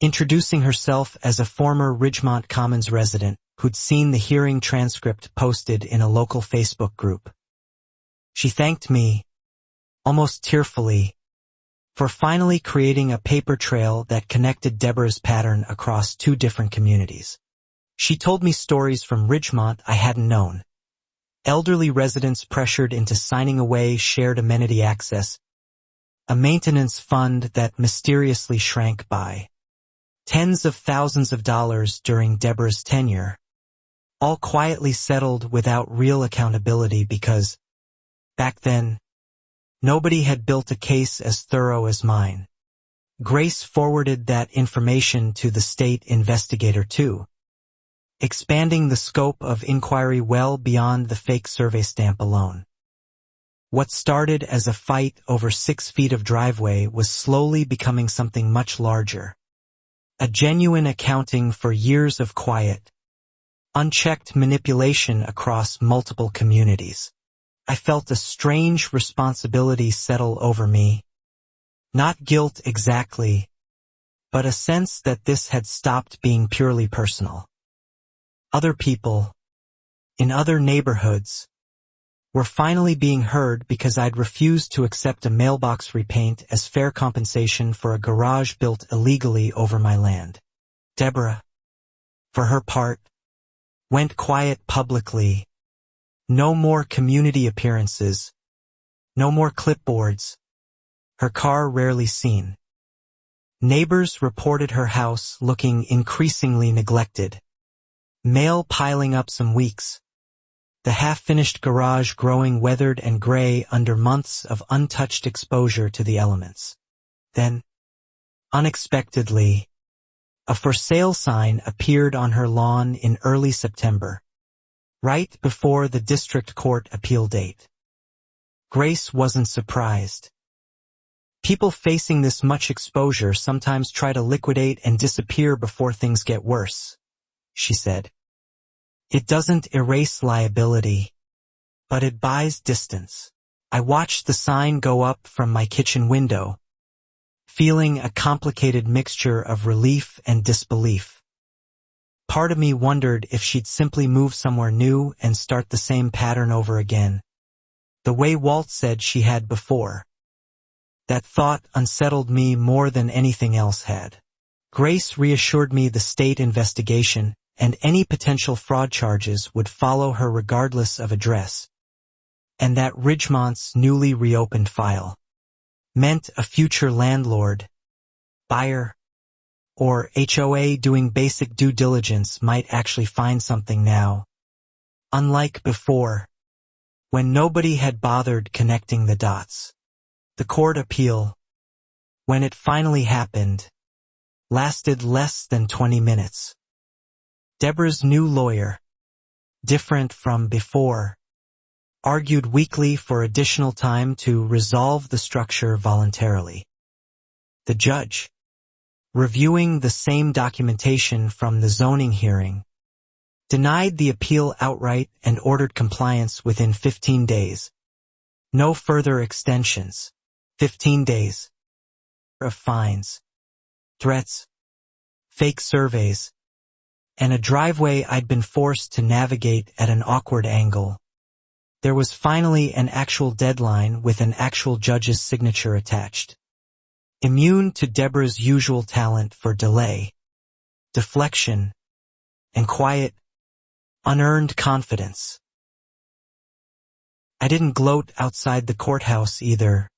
introducing herself as a former Ridgemont Commons resident who'd seen the hearing transcript posted in a local Facebook group. She thanked me, almost tearfully, for finally creating a paper trail that connected Deborah's pattern across 2 different communities. She told me stories from Ridgemont I hadn't known. Elderly residents pressured into signing away shared amenity access, a maintenance fund that mysteriously shrank by tens of thousands of dollars during Deborah's tenure, all quietly settled without real accountability because, back then, nobody had built a case as thorough as mine. Grace forwarded that information to the state investigator too, expanding the scope of inquiry well beyond the fake survey stamp alone. What started as a fight over 6 feet of driveway was slowly becoming something much larger. A genuine accounting for years of quiet, unchecked manipulation across multiple communities. I felt a strange responsibility settle over me. Not guilt exactly, but a sense that this had stopped being purely personal. Other people, in other neighborhoods, were finally being heard because I'd refused to accept a mailbox repaint as fair compensation for a garage built illegally over my land. Deborah, for her part, went quiet publicly. No more community appearances. No more clipboards. Her car rarely seen. Neighbors reported her house looking increasingly neglected. Mail piling up some weeks. The half-finished garage growing weathered and gray under months of untouched exposure to the elements. Then, unexpectedly, a for sale sign appeared on her lawn in early September, right before the district court appeal date. Grace wasn't surprised. People facing this much exposure sometimes try to liquidate and disappear before things get worse, she said. It doesn't erase liability, but it buys distance. I watched the sign go up from my kitchen window, feeling a complicated mixture of relief and disbelief. Part of me wondered if she'd simply move somewhere new and start the same pattern over again, the way Walt said she had before. That thought unsettled me more than anything else had. Grace reassured me the state investigation and any potential fraud charges would follow her regardless of address, and that Ridgemont's newly reopened file meant a future landlord, buyer, or HOA doing basic due diligence might actually find something now. Unlike before, when nobody had bothered connecting the dots. The court appeal, when it finally happened, lasted less than 20 minutes. Deborah's new lawyer, different from before, argued weekly for additional time to resolve the structure voluntarily. The judge, reviewing the same documentation from the zoning hearing, denied the appeal outright and ordered compliance within 15 days. No further extensions. 15 days of fines, threats, fake surveys, and a driveway I'd been forced to navigate at an awkward angle. There was finally an actual deadline with an actual judge's signature attached. Immune to Deborah's usual talent for delay, deflection, and quiet, unearned confidence. I didn't gloat outside the courthouse either,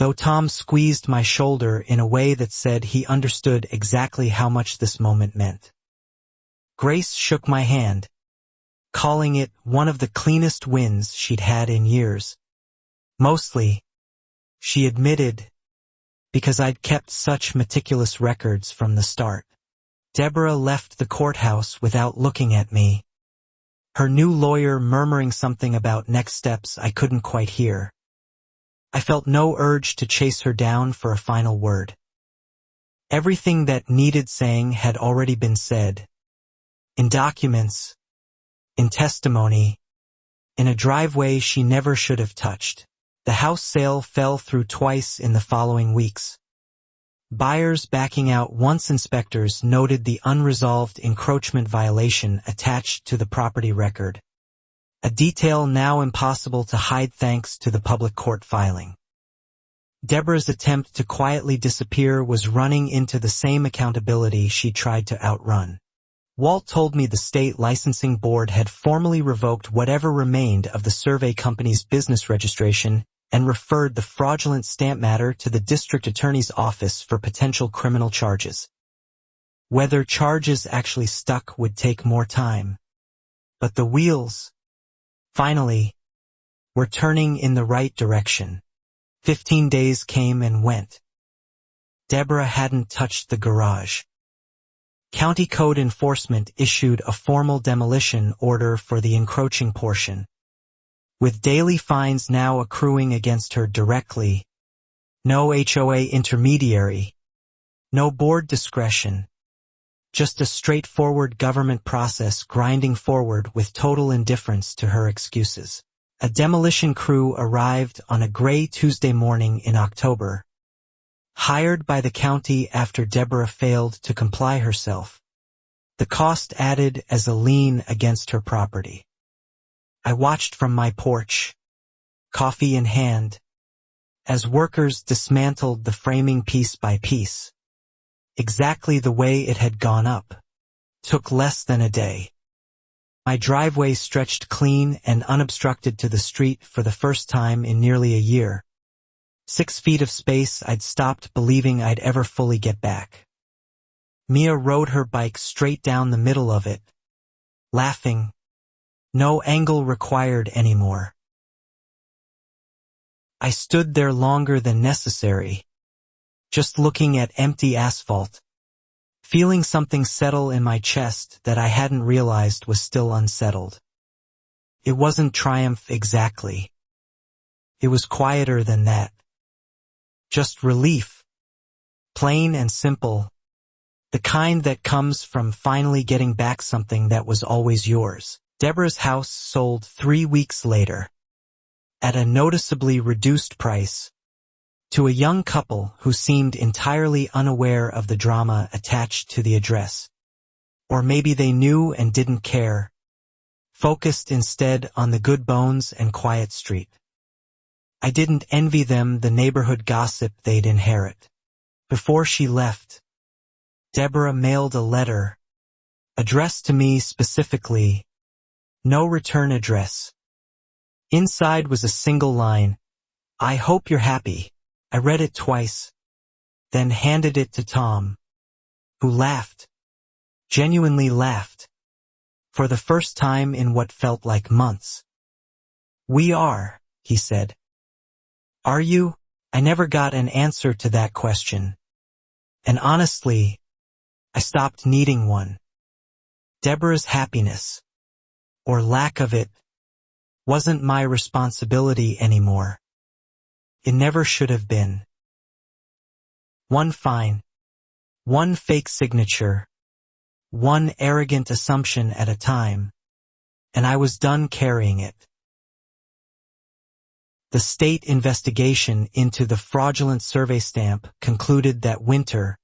though Tom squeezed my shoulder in a way that said he understood exactly how much this moment meant. Grace shook my hand, calling it one of the cleanest wins she'd had in years. Mostly, she admitted, because I'd kept such meticulous records from the start. Deborah left the courthouse without looking at me, her new lawyer murmuring something about next steps I couldn't quite hear. I felt no urge to chase her down for a final word. Everything that needed saying had already been said. In documents, in testimony, in a driveway she never should have touched. The house sale fell through twice in the following weeks. Buyers backing out once inspectors noted the unresolved encroachment violation attached to the property record, a detail now impossible to hide thanks to the public court filing. Deborah's attempt to quietly disappear was running into the same accountability she tried to outrun. Walt told me the state licensing board had formally revoked whatever remained of the survey company's business registration and referred the fraudulent stamp matter to the district attorney's office for potential criminal charges. Whether charges actually stuck would take more time. But the wheels, finally, were turning in the right direction. 15 days came and went. Deborah hadn't touched the garage. County Code Enforcement issued a formal demolition order for the encroaching portion, with daily fines now accruing against her directly. No HOA intermediary, no board discretion, Just a straightforward government process grinding forward with total indifference to her excuses. A demolition crew arrived on a gray Tuesday morning in October, hired by the county after Deborah failed to comply herself. The cost added as a lien against her property. I watched from my porch, coffee in hand, as workers dismantled the framing piece by piece. Exactly the way it had gone up. Took less than a day. My driveway stretched clean and unobstructed to the street for the first time in nearly a year. 6 feet of space I'd stopped believing I'd ever fully get back. Mia rode her bike straight down the middle of it, laughing. No angle required anymore. I stood there longer than necessary, just looking at empty asphalt, feeling something settle in my chest that I hadn't realized was still unsettled. It wasn't triumph exactly. It was quieter than that. Just relief. Plain and simple. The kind that comes from finally getting back something that was always yours. Deborah's house sold 3 weeks later, at a noticeably reduced price, to a young couple who seemed entirely unaware of the drama attached to the address. Or maybe they knew and didn't care, focused instead on the good bones and quiet street. I didn't envy them the neighborhood gossip they'd inherit. Before she left, Deborah mailed a letter, addressed to me specifically, no return address. Inside was a single line, "I hope you're happy." I read it twice, then handed it to Tom, who laughed, genuinely laughed, for the first time in what felt like months. "We are," he said. "Are you?" I never got an answer to that question. And honestly, I stopped needing one. Deborah's happiness, or lack of it, wasn't my responsibility anymore. It never should have been. One fine, one fake signature, one arrogant assumption at a time, and I was done carrying it. The state investigation into the fraudulent survey stamp concluded that winter,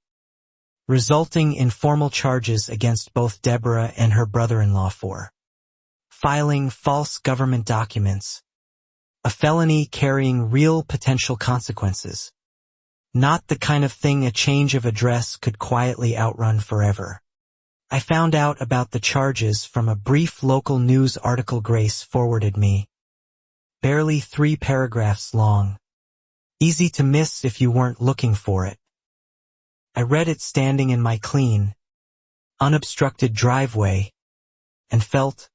resulting in formal charges against both Deborah and her brother-in-law for filing false government documents, a felony carrying real potential consequences. Not the kind of thing a change of address could quietly outrun forever. I found out about the charges from a brief local news article Grace forwarded me. Barely 3 paragraphs long. Easy to miss if you weren't looking for it. I read it standing in my clean, unobstructed driveway, and felt,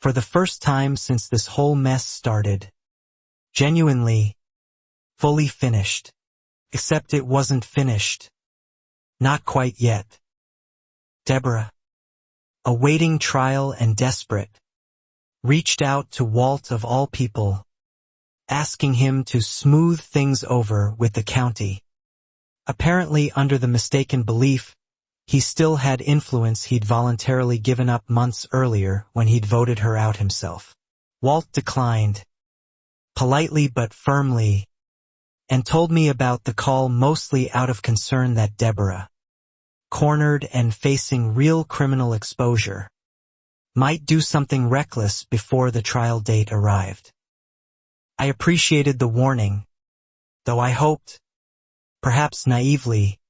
for the first time since this whole mess started, genuinely, fully finished. Except it wasn't finished. Not quite yet. Deborah, awaiting trial and desperate, reached out to Walt of all people, asking him to smooth things over with the county. Apparently under the mistaken belief he still had influence he'd voluntarily given up months earlier when he'd voted her out himself. Walt declined, politely but firmly, and told me about the call mostly out of concern that Deborah, cornered and facing real criminal exposure, might do something reckless before the trial date arrived. I appreciated the warning, though I hoped, perhaps naively,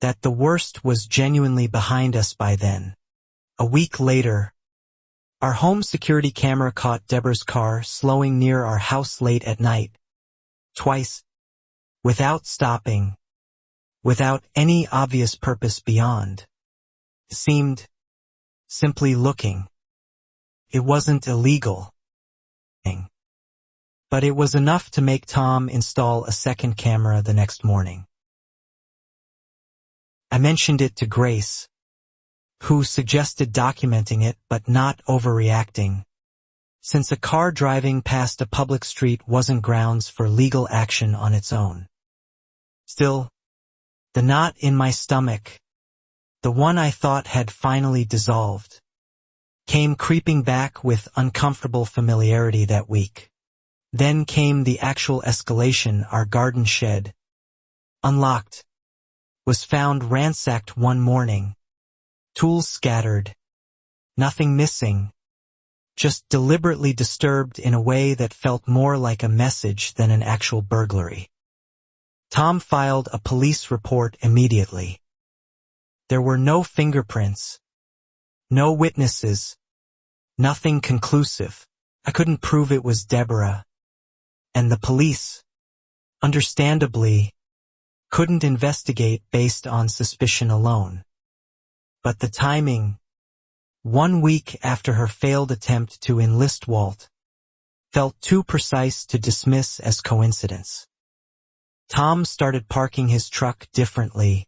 that the worst was genuinely behind us by then. A week later, our home security camera caught Deborah's car slowing near our house late at night. Twice, without stopping, without any obvious purpose beyond. It seemed simply looking. It wasn't illegal, but it was enough to make Tom install a second camera the next morning. I mentioned it to Grace, who suggested documenting it but not overreacting, since a car driving past a public street wasn't grounds for legal action on its own. Still, the knot in my stomach, the one I thought had finally dissolved, came creeping back with uncomfortable familiarity that week. Then came the actual escalation. Our garden shed, unlocked, was found ransacked one morning. Tools scattered. Nothing missing. Just deliberately disturbed in a way that felt more like a message than an actual burglary. Tom filed a police report immediately. There were no fingerprints. No witnesses. Nothing conclusive. I couldn't prove it was Deborah. And the police, understandably, couldn't investigate based on suspicion alone. But the timing, 1 week after her failed attempt to enlist Walt, felt too precise to dismiss as coincidence. Tom started parking his truck differently,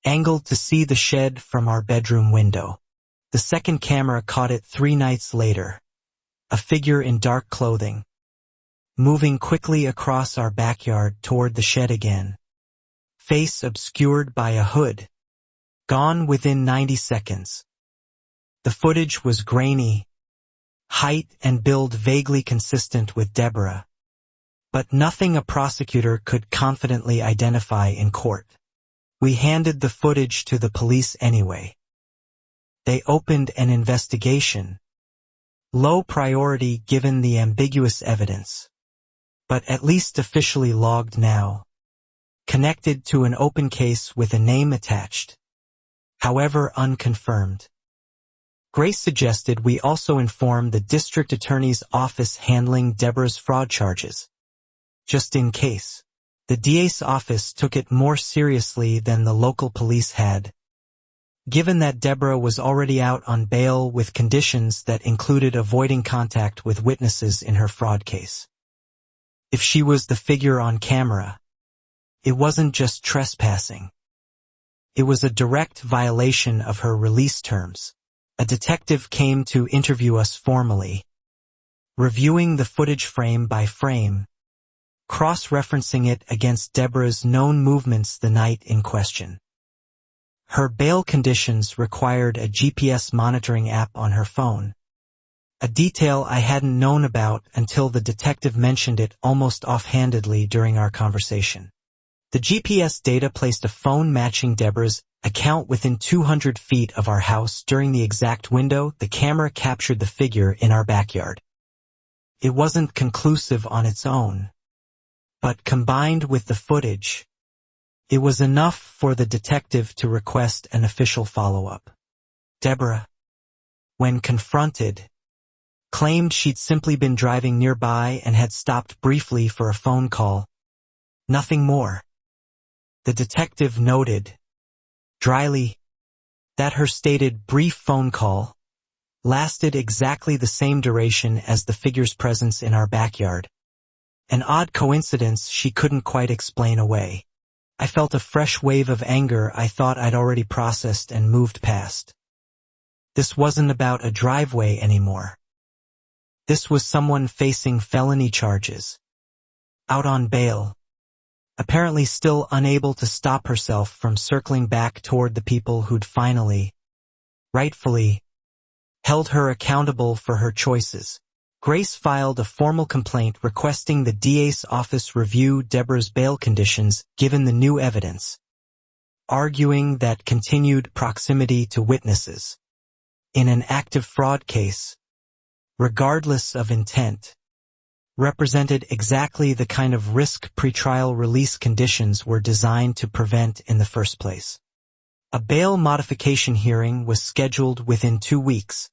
angled to see the shed from our bedroom window. The second camera caught it 3 nights later, a figure in dark clothing, moving quickly across our backyard toward the shed again, face obscured by a hood, gone within 90 seconds. The footage was grainy, height and build vaguely consistent with Deborah, but nothing a prosecutor could confidently identify in court. We handed the footage to the police anyway. They opened an investigation, low priority given the ambiguous evidence, but at least officially logged now, connected to an open case with a name attached, however unconfirmed. Grace suggested we also inform the district attorney's office handling Deborah's fraud charges, just in case. The DA's office took it more seriously than the local police had, given that Deborah was already out on bail with conditions that included avoiding contact with witnesses in her fraud case. If she was the figure on camera, it wasn't just trespassing. It was a direct violation of her release terms. A detective came to interview us formally, reviewing the footage frame by frame, cross-referencing it against Deborah's known movements the night in question. Her bail conditions required a GPS monitoring app on her phone, a detail I hadn't known about until the detective mentioned it almost offhandedly during our conversation. The GPS data placed a phone matching Deborah's account within 200 feet of our house during the exact window the camera captured the figure in our backyard. It wasn't conclusive on its own, but combined with the footage, it was enough for the detective to request an official follow-up. Deborah, when confronted, claimed she'd simply been driving nearby and had stopped briefly for a phone call. Nothing more. The detective noted, dryly, that her stated brief phone call lasted exactly the same duration as the figure's presence in our backyard. An odd coincidence she couldn't quite explain away. I felt a fresh wave of anger I thought I'd already processed and moved past. This wasn't about a driveway anymore. This was someone facing felony charges, out on bail, apparently still unable to stop herself from circling back toward the people who'd finally, rightfully, held her accountable for her choices. Grace filed a formal complaint requesting the DA's office review Deborah's bail conditions given the new evidence, arguing that continued proximity to witnesses in an active fraud case, regardless of intent, represented exactly the kind of risk pretrial release conditions were designed to prevent in the first place. A bail modification hearing was scheduled within 2 weeks,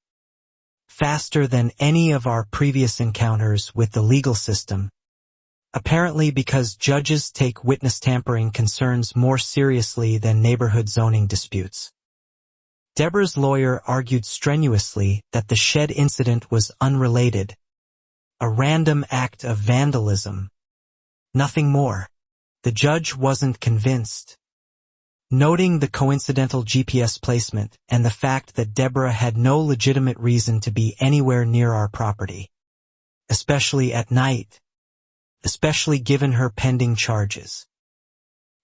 faster than any of our previous encounters with the legal system, apparently because judges take witness tampering concerns more seriously than neighborhood zoning disputes. Deborah's lawyer argued strenuously that the shed incident was unrelated, a random act of vandalism, nothing more. The judge wasn't convinced, noting the coincidental GPS placement and the fact that Deborah had no legitimate reason to be anywhere near our property, especially at night, especially given her pending charges.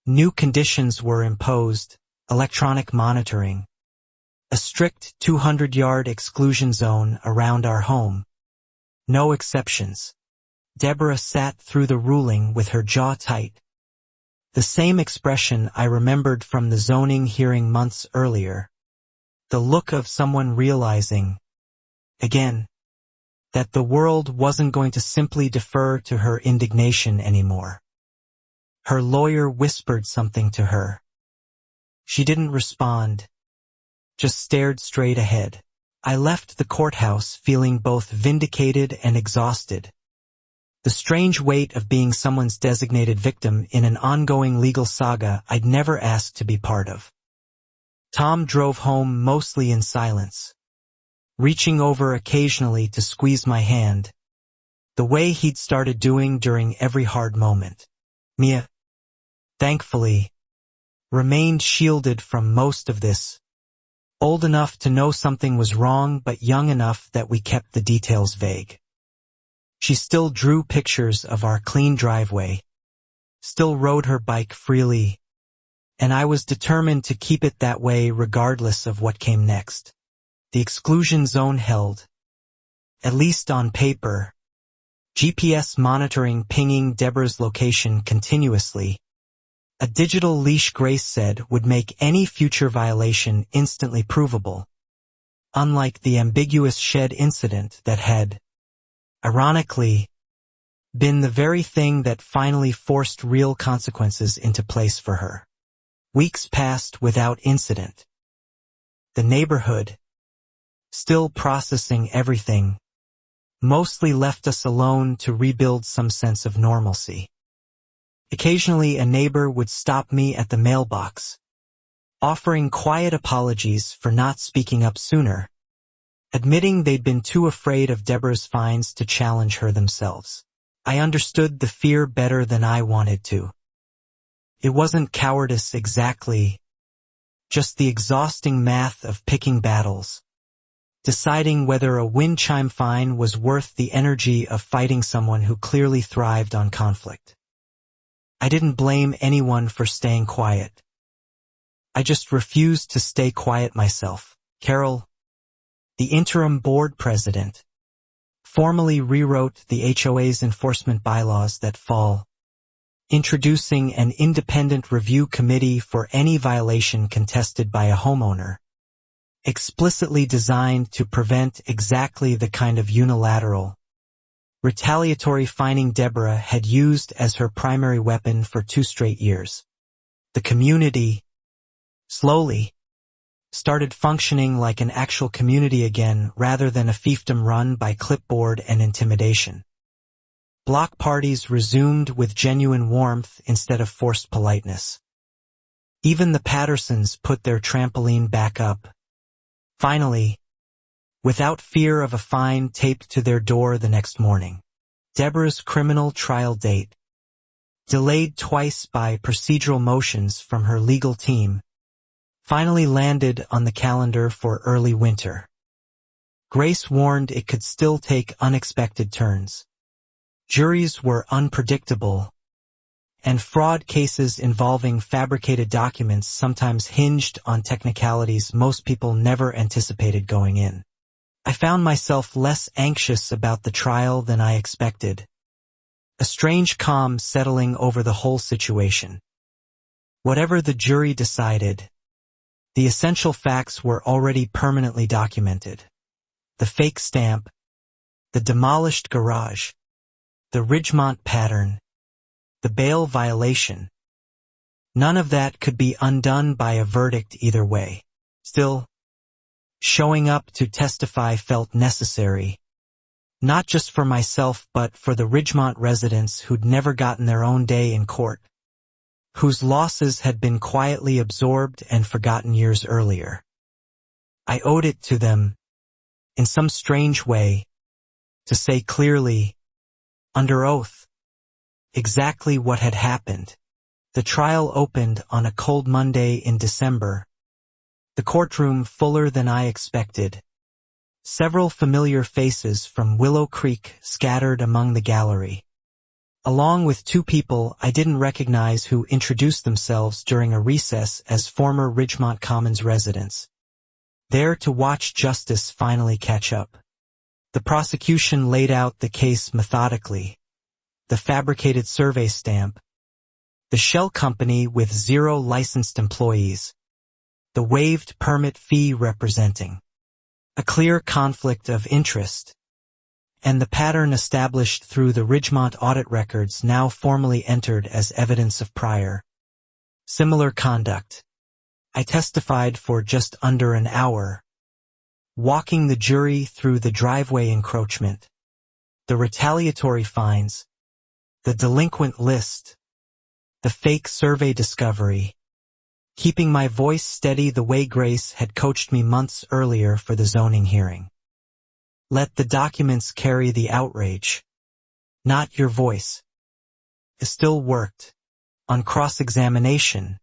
New conditions were imposed, electronic monitoring, a strict 200-yard exclusion zone around our home. No exceptions. Deborah sat through the ruling with her jaw tight. The same expression I remembered from the zoning hearing months earlier. The look of someone realizing, again, that the world wasn't going to simply defer to her indignation anymore. Her lawyer whispered something to her. She didn't respond, just stared straight ahead. I left the courthouse feeling both vindicated and exhausted. The strange weight of being someone's designated victim in an ongoing legal saga I'd never asked to be part of. Tom drove home mostly in silence, reaching over occasionally to squeeze my hand, the way he'd started doing during every hard moment. Mia, thankfully, remained shielded from most of this, old enough to know something was wrong but young enough that we kept the details vague. She still drew pictures of our clean driveway, still rode her bike freely, and I was determined to keep it that way regardless of what came next. The exclusion zone held, at least on paper, GPS monitoring pinging Deborah's location continuously. A digital leash Grace said would make any future violation instantly provable, unlike the ambiguous shed incident that had, ironically, been the very thing that finally forced real consequences into place for her. Weeks passed without incident. The neighborhood, still processing everything, mostly left us alone to rebuild some sense of normalcy. Occasionally a neighbor would stop me at the mailbox, offering quiet apologies for not speaking up sooner, admitting they'd been too afraid of Deborah's fines to challenge her themselves. I understood the fear better than I wanted to. It wasn't cowardice exactly, just the exhausting math of picking battles, deciding whether a wind chime fine was worth the energy of fighting someone who clearly thrived on conflict. I didn't blame anyone for staying quiet. I just refused to stay quiet myself. Carol, the interim board president, formally rewrote the HOA's enforcement bylaws that fall, introducing an independent review committee for any violation contested by a homeowner, explicitly designed to prevent exactly the kind of unilateral, retaliatory fining Deborah had used as her primary weapon for 2 straight years. The community, slowly, started functioning like an actual community again rather than a fiefdom run by clipboard and intimidation. Block parties resumed with genuine warmth instead of forced politeness. Even the Pattersons put their trampoline back up, finally, without fear of a fine taped to their door the next morning. Deborah's criminal trial date, delayed twice by procedural motions from her legal team, finally landed on the calendar for early winter. Grace warned it could still take unexpected turns. Juries were unpredictable, and fraud cases involving fabricated documents sometimes hinged on technicalities most people never anticipated going in. I found myself less anxious about the trial than I expected, a strange calm settling over the whole situation. Whatever the jury decided, the essential facts were already permanently documented. The fake stamp, the demolished garage, the Ridgemont pattern, the bail violation. None of that could be undone by a verdict either way. Still, showing up to testify felt necessary, not just for myself but for the Ridgemont residents who'd never gotten their own day in court, whose losses had been quietly absorbed and forgotten years earlier. I owed it to them, in some strange way, to say clearly, under oath, exactly what had happened. The trial opened on a cold Monday in December, the courtroom fuller than I expected. Several familiar faces from Willow Creek scattered among the gallery. along with two people I didn't recognize who introduced themselves during a recess as former Ridgemont Commons residents, there to watch justice finally catch up. The prosecution laid out the case methodically. The fabricated survey stamp, the shell company with 0 licensed employees, the waived permit fee representing a clear conflict of interest, and the pattern established through the Ridgemont audit records now formally entered as evidence of prior similar conduct. I testified for just under an hour, walking the jury through the driveway encroachment, the retaliatory fines, the delinquent list, the fake survey discovery, keeping my voice steady the way Grace had coached me months earlier for the zoning hearing. Let the documents carry the outrage, not your voice. It still worked. On cross-examination,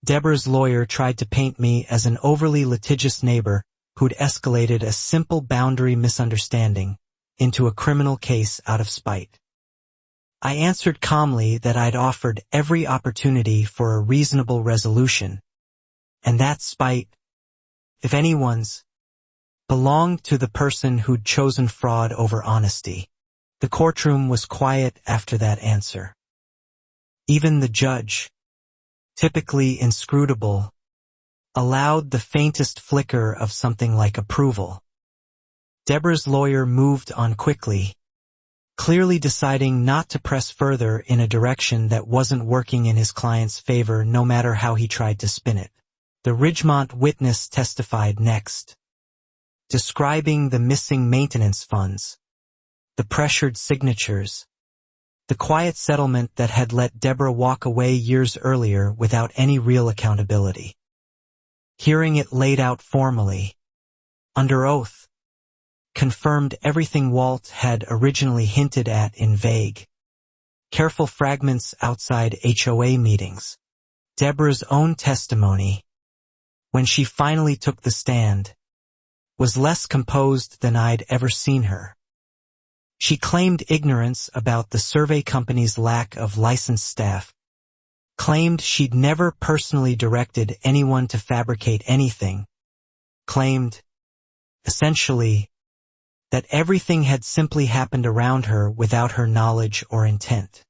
Deborah's lawyer tried to paint me as an overly litigious neighbor who'd escalated a simple boundary misunderstanding into a criminal case out of spite. I answered calmly that I'd offered every opportunity for a reasonable resolution, and that spite, if anyone's, belonged to the person who'd chosen fraud over honesty. The courtroom was quiet after that answer. Even the judge, typically inscrutable, allowed the faintest flicker of something like approval. Deborah's lawyer moved on quickly, clearly deciding not to press further in a direction that wasn't working in his client's favor no matter how he tried to spin it. The Ridgemont witness testified next, describing the missing maintenance funds, the pressured signatures, the quiet settlement that had let Deborah walk away years earlier without any real accountability. Hearing it laid out formally, under oath, confirmed everything Walt had originally hinted at in vague, careful fragments outside HOA meetings. Deborah's own testimony, when she finally took the stand, was less composed than I'd ever seen her. She claimed ignorance about the survey company's lack of licensed staff, claimed she'd never personally directed anyone to fabricate anything, claimed, essentially, that everything had simply happened around her without her knowledge or intent.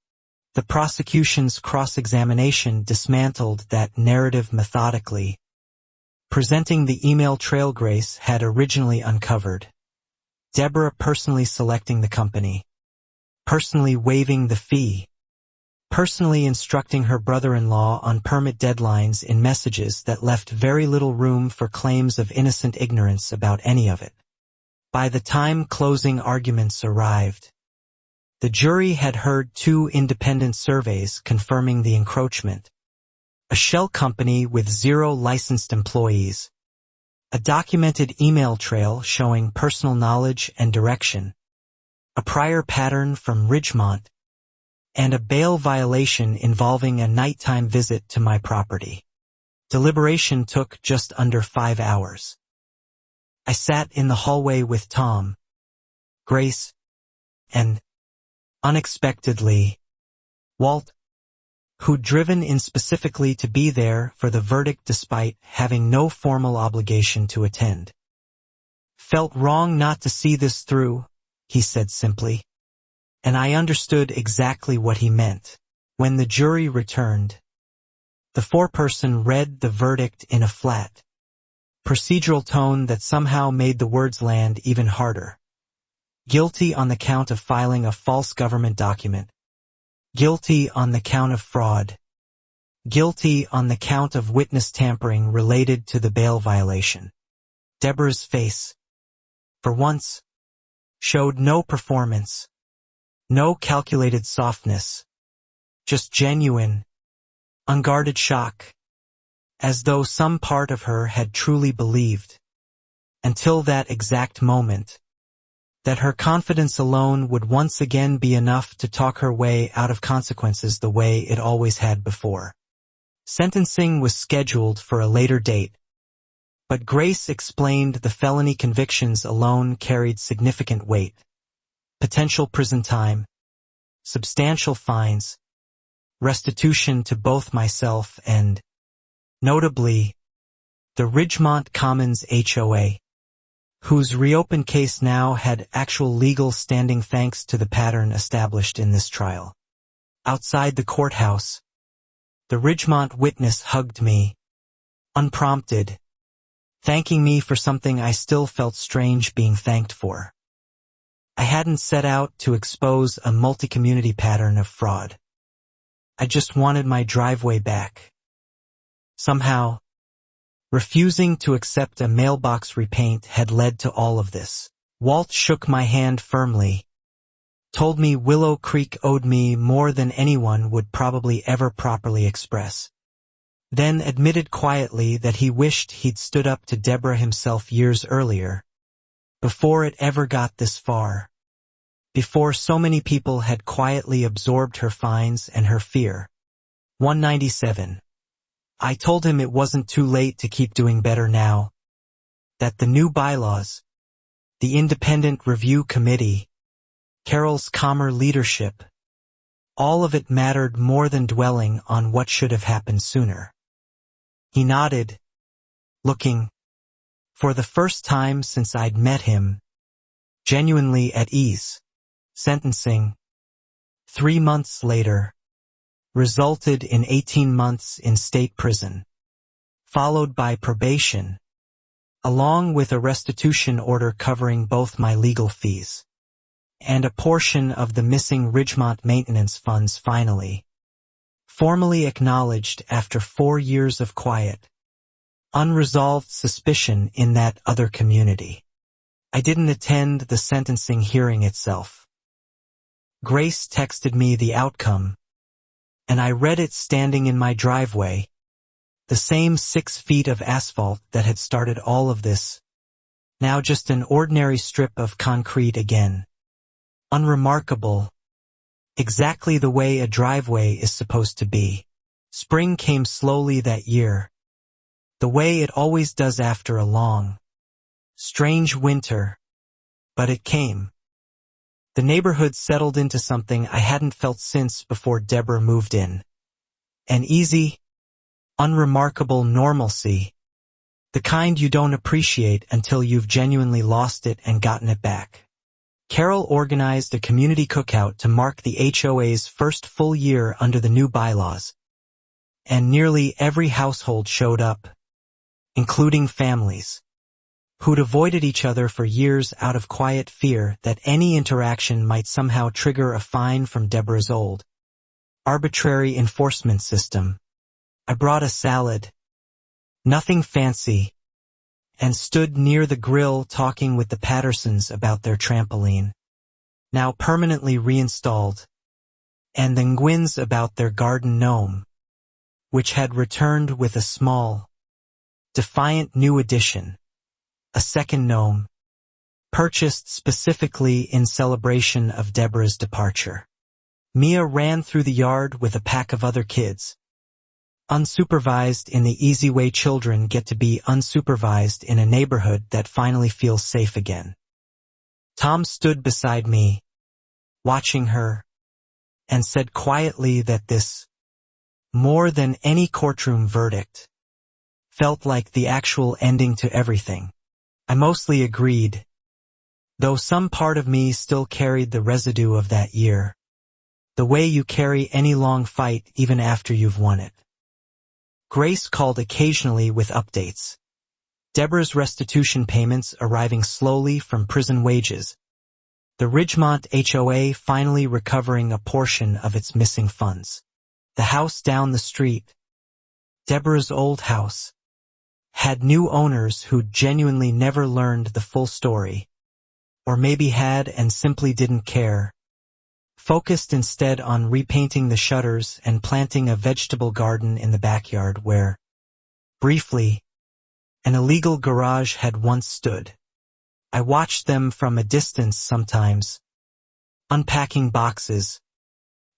The prosecution's cross-examination dismantled that narrative methodically, presenting the email trail Grace had originally uncovered. Deborah personally selecting the company, personally waiving the fee, personally instructing her brother-in-law on permit deadlines in messages that left very little room for claims of innocent ignorance about any of it. By the time closing arguments arrived, the jury had heard 2 independent surveys confirming the encroachment, a shell company with 0 licensed employees, a documented email trail showing personal knowledge and direction, a prior pattern from Ridgemont, and a bail violation involving a nighttime visit to my property. Deliberation took just under 5 hours. I sat in the hallway with Tom, Grace, and, unexpectedly, Walt, who'd driven in specifically to be there for the verdict despite having no formal obligation to attend. Felt wrong not to see this through, he said simply, and I understood exactly what he meant. When the jury returned, the foreperson read the verdict in a flat, procedural tone that somehow made the words land even harder. Guilty on the count of filing a false government document. Guilty on the count of fraud. Guilty on the count of witness tampering related to the bail violation. Deborah's face, for once, showed no performance, no calculated softness, just genuine, unguarded shock, as though some part of her had truly believed, until that exact moment, that her confidence alone would once again be enough to talk her way out of consequences the way it always had before. Sentencing was scheduled for a later date, but Grace explained the felony convictions alone carried significant weight. Potential prison time, substantial fines, restitution to both myself and, notably, the Ridgemont Commons HOA, whose reopened case now had actual legal standing thanks to the pattern established in this trial. Outside the courthouse, the Ridgemont witness hugged me, unprompted, thanking me for something I still felt strange being thanked for. I hadn't set out to expose a multi-community pattern of fraud. I just wanted my driveway back. Somehow, refusing to accept a mailbox repaint had led to all of this. Walt shook my hand firmly, told me Willow Creek owed me more than anyone would probably ever properly express, then admitted quietly that he wished he'd stood up to Deborah himself years earlier, before it ever got this far, before so many people had quietly absorbed her fines and her fear. 197. I told him it wasn't too late to keep doing better now, that the new bylaws, the independent review committee, Carol's calmer leadership, all of it mattered more than dwelling on what should have happened sooner. He nodded, looking, for the first time since I'd met him, genuinely at ease. Sentencing, 3 months later, resulted in 18 months in state prison, followed by probation, along with a restitution order covering both my legal fees and a portion of the missing Ridgemont maintenance funds finally, formally acknowledged after 4 years of quiet, unresolved suspicion in that other community. I didn't attend the sentencing hearing itself. Grace texted me the outcome, and I read it standing in my driveway, the same 6 feet of asphalt that had started all of this, now just an ordinary strip of concrete again. Unremarkable, exactly the way a driveway is supposed to be. Spring came slowly that year, the way it always does after a long, strange winter, but it came. The neighborhood settled into something I hadn't felt since before Deborah moved in. An easy, unremarkable normalcy, the kind you don't appreciate until you've genuinely lost it and gotten it back. Carol organized a community cookout to mark the HOA's first full year under the new bylaws, and nearly every household showed up, including families who'd avoided each other for years out of quiet fear that any interaction might somehow trigger a fine from Deborah's old, arbitrary enforcement system. I brought a salad, nothing fancy, and stood near the grill talking with the Pattersons about their trampoline, now permanently reinstalled, and the Nguyen's about their garden gnome, which had returned with a small, defiant new addition. A second gnome, purchased specifically in celebration of Deborah's departure. Mia ran through the yard with a pack of other kids, unsupervised in the easy way children get to be unsupervised in a neighborhood that finally feels safe again. Tom stood beside me, watching her, and said quietly that this, more than any courtroom verdict, felt like the actual ending to everything. I mostly agreed, though some part of me still carried the residue of that year, the way you carry any long fight even after you've won it. Grace called occasionally with updates, Deborah's restitution payments arriving slowly from prison wages, the Ridgemont HOA finally recovering a portion of its missing funds. The house down the street, Deborah's old house, had new owners who genuinely never learned the full story, or maybe had and simply didn't care, focused instead on repainting the shutters and planting a vegetable garden in the backyard where, briefly, an illegal garage had once stood. I watched them from a distance sometimes, unpacking boxes,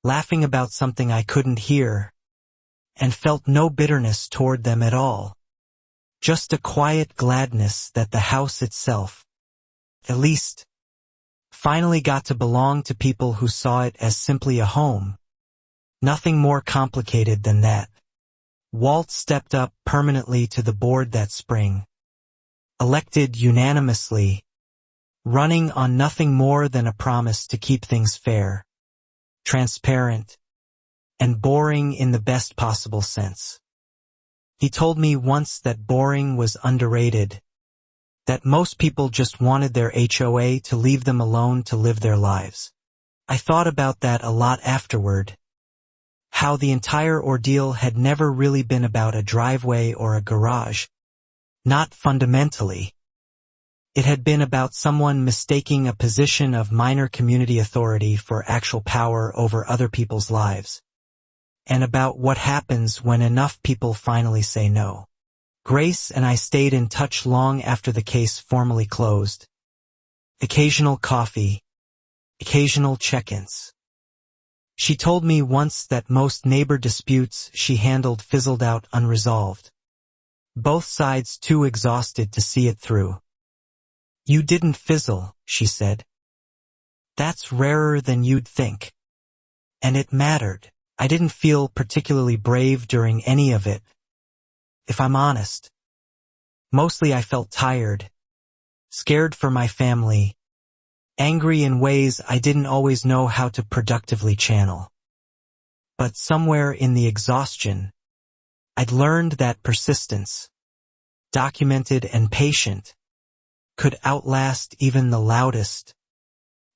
laughing about something I couldn't hear, and felt no bitterness toward them at all. Just a quiet gladness that the house itself, at least, finally got to belong to people who saw it as simply a home. Nothing more complicated than that. Walt stepped up permanently to the board that spring, elected unanimously, running on nothing more than a promise to keep things fair, transparent, and boring in the best possible sense. He told me once that boring was underrated, that most people just wanted their HOA to leave them alone to live their lives. I thought about that a lot afterward, how the entire ordeal had never really been about a driveway or a garage. Not fundamentally. It had been about someone mistaking a position of minor community authority for actual power over other people's lives, and about what happens when enough people finally say no. Grace and I stayed in touch long after the case formally closed. Occasional coffee, occasional check-ins. She told me once that most neighbor disputes she handled fizzled out unresolved. Both sides too exhausted to see it through. "You didn't fizzle," she said. "That's rarer than you'd think." And it mattered. I didn't feel particularly brave during any of it, if I'm honest. Mostly I felt tired, scared for my family, angry in ways I didn't always know how to productively channel. But somewhere in the exhaustion, I'd learned that persistence, documented and patient, could outlast even the loudest,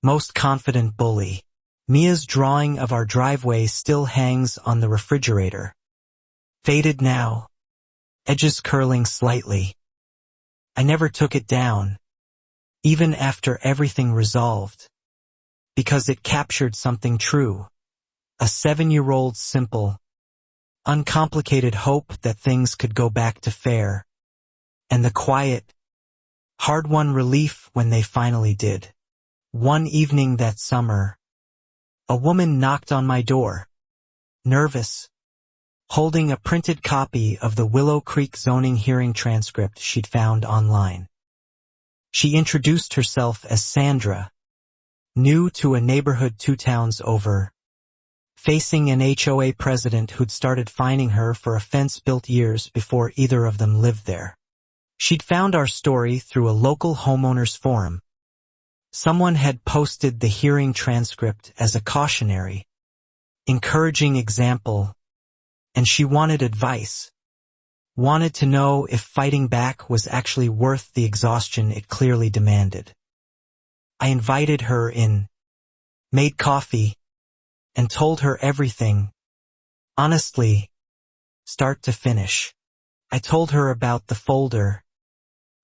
most confident bully. Mia's drawing of our driveway still hangs on the refrigerator. Faded now, edges curling slightly. I never took it down, even after everything resolved, because it captured something true, a 7-year-old's simple, uncomplicated hope that things could go back to fair, and the quiet, hard-won relief when they finally did. One evening that summer, a woman knocked on my door, nervous, holding a printed copy of the Willow Creek zoning hearing transcript she'd found online. She introduced herself as Sandra, new to a neighborhood 2 towns over, facing an HOA president who'd started fining her for a fence built years before either of them lived there. She'd found our story through a local homeowners forum. Someone had posted the hearing transcript as a cautionary, encouraging example, and she wanted advice. Wanted to know if fighting back was actually worth the exhaustion it clearly demanded. I invited her in, made coffee, and told her everything, honestly, start to finish. I told her about the folder,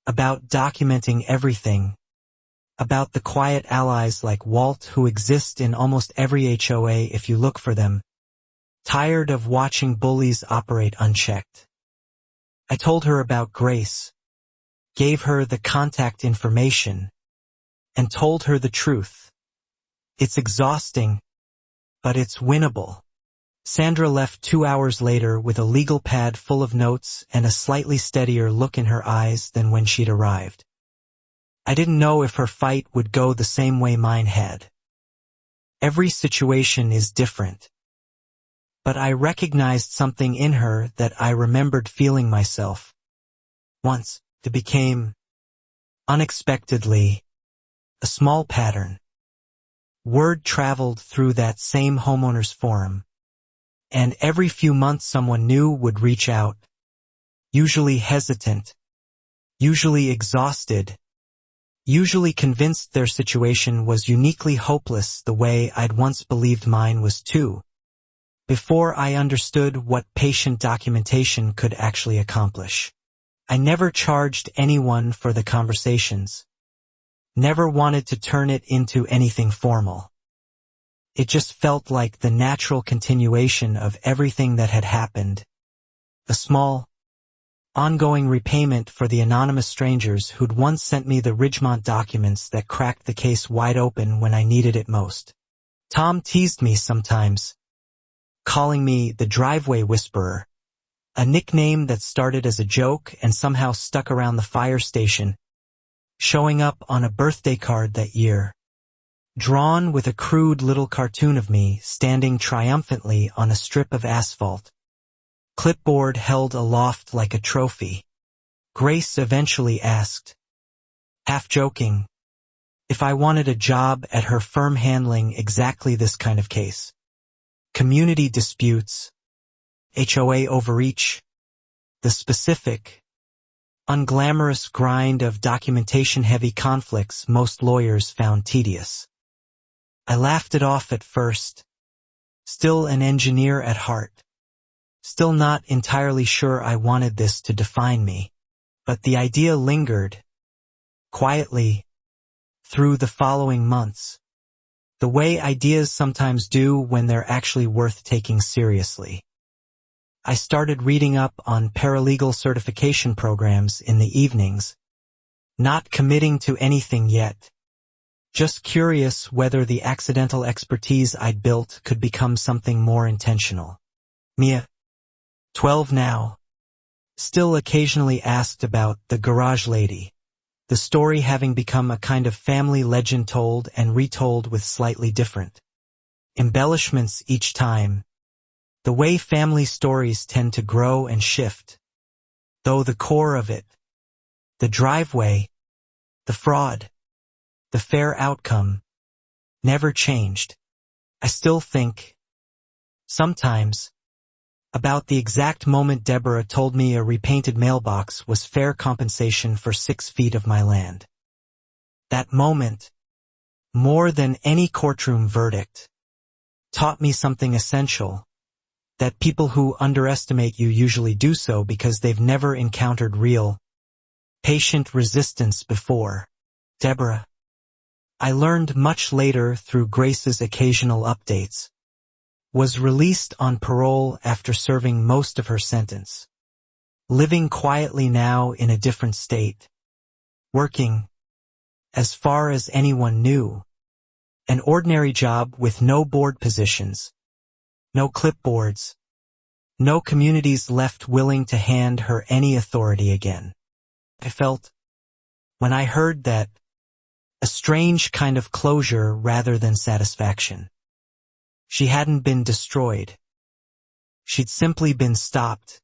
about documenting everything, about the quiet allies like Walt who exist in almost every HOA if you look for them, tired of watching bullies operate unchecked. I told her about Grace, gave her the contact information, and told her the truth. It's exhausting, but it's winnable. Sandra left 2 hours later with a legal pad full of notes and a slightly steadier look in her eyes than when she'd arrived. I didn't know if her fight would go the same way mine had. Every situation is different. But I recognized something in her that I remembered feeling myself. Once, it became, unexpectedly, a small pattern. Word traveled through that same homeowners forum, and every few months someone new would reach out, usually hesitant, usually exhausted, usually convinced their situation was uniquely hopeless the way I'd once believed mine was too, before I understood what patient documentation could actually accomplish. I never charged anyone for the conversations, never wanted to turn it into anything formal. It just felt like the natural continuation of everything that had happened, a small, ongoing repayment for the anonymous strangers who'd once sent me the Ridgemont documents that cracked the case wide open when I needed it most. Tom teased me sometimes, calling me the driveway whisperer, a nickname that started as a joke and somehow stuck around the fire station, showing up on a birthday card that year. drawn with a crude little cartoon of me standing triumphantly on a strip of asphalt, clipboard held aloft like a trophy. Grace eventually asked, half joking, if I wanted a job at her firm handling exactly this kind of case. Community disputes, HOA overreach, the specific, unglamorous grind of documentation-heavy conflicts most lawyers found tedious. I laughed it off at first, still an engineer at heart, still not entirely sure I wanted this to define me, but the idea lingered, quietly, through the following months, the way ideas sometimes do when they're actually worth taking seriously. I started reading up on paralegal certification programs in the evenings, not committing to anything yet, just curious whether the accidental expertise I'd built could become something more intentional. Mia, 12 now, still occasionally asked about the garage lady, the story having become a kind of family legend told and retold with slightly different embellishments each time, the way family stories tend to grow and shift, though the core of it, the driveway, the fraud, the fair outcome, never changed. I still think, sometimes, about the exact moment Deborah told me a repainted mailbox was fair compensation for 6 feet of my land. That moment, more than any courtroom verdict, taught me something essential, that people who underestimate you usually do so because they've never encountered real, patient resistance before. Deborah, I learned much later through Grace's occasional updates, was released on parole after serving most of her sentence, living quietly now in a different state, working, as far as anyone knew, an ordinary job with no board positions, no clipboards, no communities left willing to hand her any authority again. I felt, when I heard that, a strange kind of closure rather than satisfaction. She hadn't been destroyed. She'd simply been stopped,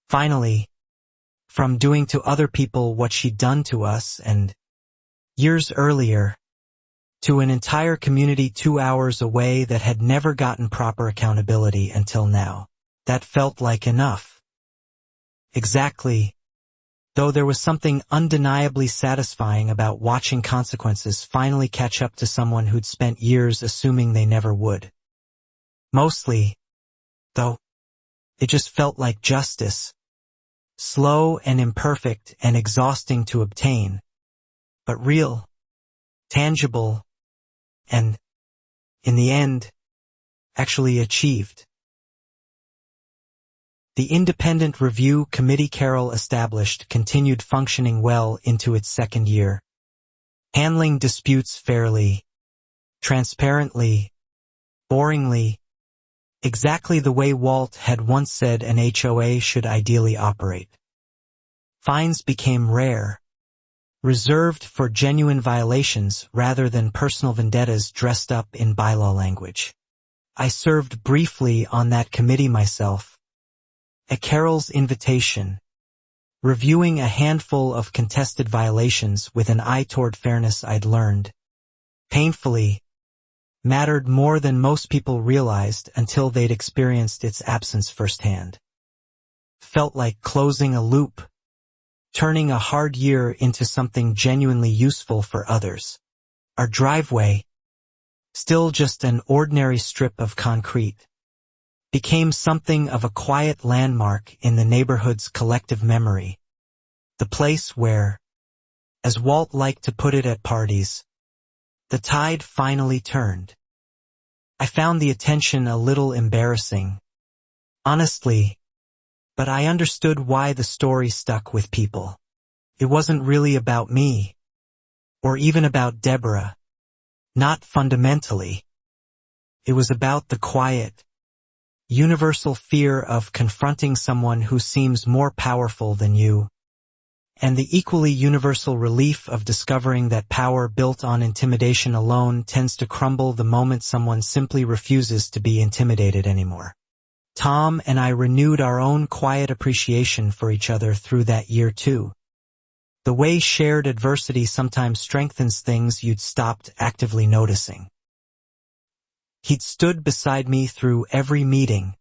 finally, from doing to other people what she'd done to us and, years earlier, to an entire community 2 hours away that had never gotten proper accountability until now. That felt like enough. Exactly. Though there was something undeniably satisfying about watching consequences finally catch up to someone who'd spent years assuming they never would. Mostly, though, it just felt like justice. Slow and imperfect and exhausting to obtain, but real, tangible, and, in the end, actually achieved. The independent review committee Carol established continued functioning well into its second year, handling disputes fairly, transparently, boringly, exactly the way Walt had once said an HOA should ideally operate. Fines became rare, reserved for genuine violations rather than personal vendettas dressed up in bylaw language. I served briefly on that committee myself, at Carol's invitation, reviewing a handful of contested violations with an eye toward fairness I'd learned, painfully, mattered more than most people realized until they'd experienced its absence firsthand. Felt like closing a loop, turning a hard year into something genuinely useful for others. Our driveway, still just an ordinary strip of concrete, became something of a quiet landmark in the neighborhood's collective memory. The place where, as Walt liked to put it at parties, the tide finally turned. I found the attention a little embarrassing, honestly, but I understood why the story stuck with people. It wasn't really about me, or even about Deborah, not fundamentally. It was about the quiet, universal fear of confronting someone who seems more powerful than you, and the equally universal relief of discovering that power built on intimidation alone tends to crumble the moment someone simply refuses to be intimidated anymore. Tom and I renewed our own quiet appreciation for each other through that year too. The way shared adversity sometimes strengthens things you'd stopped actively noticing. He'd stood beside me through every meeting,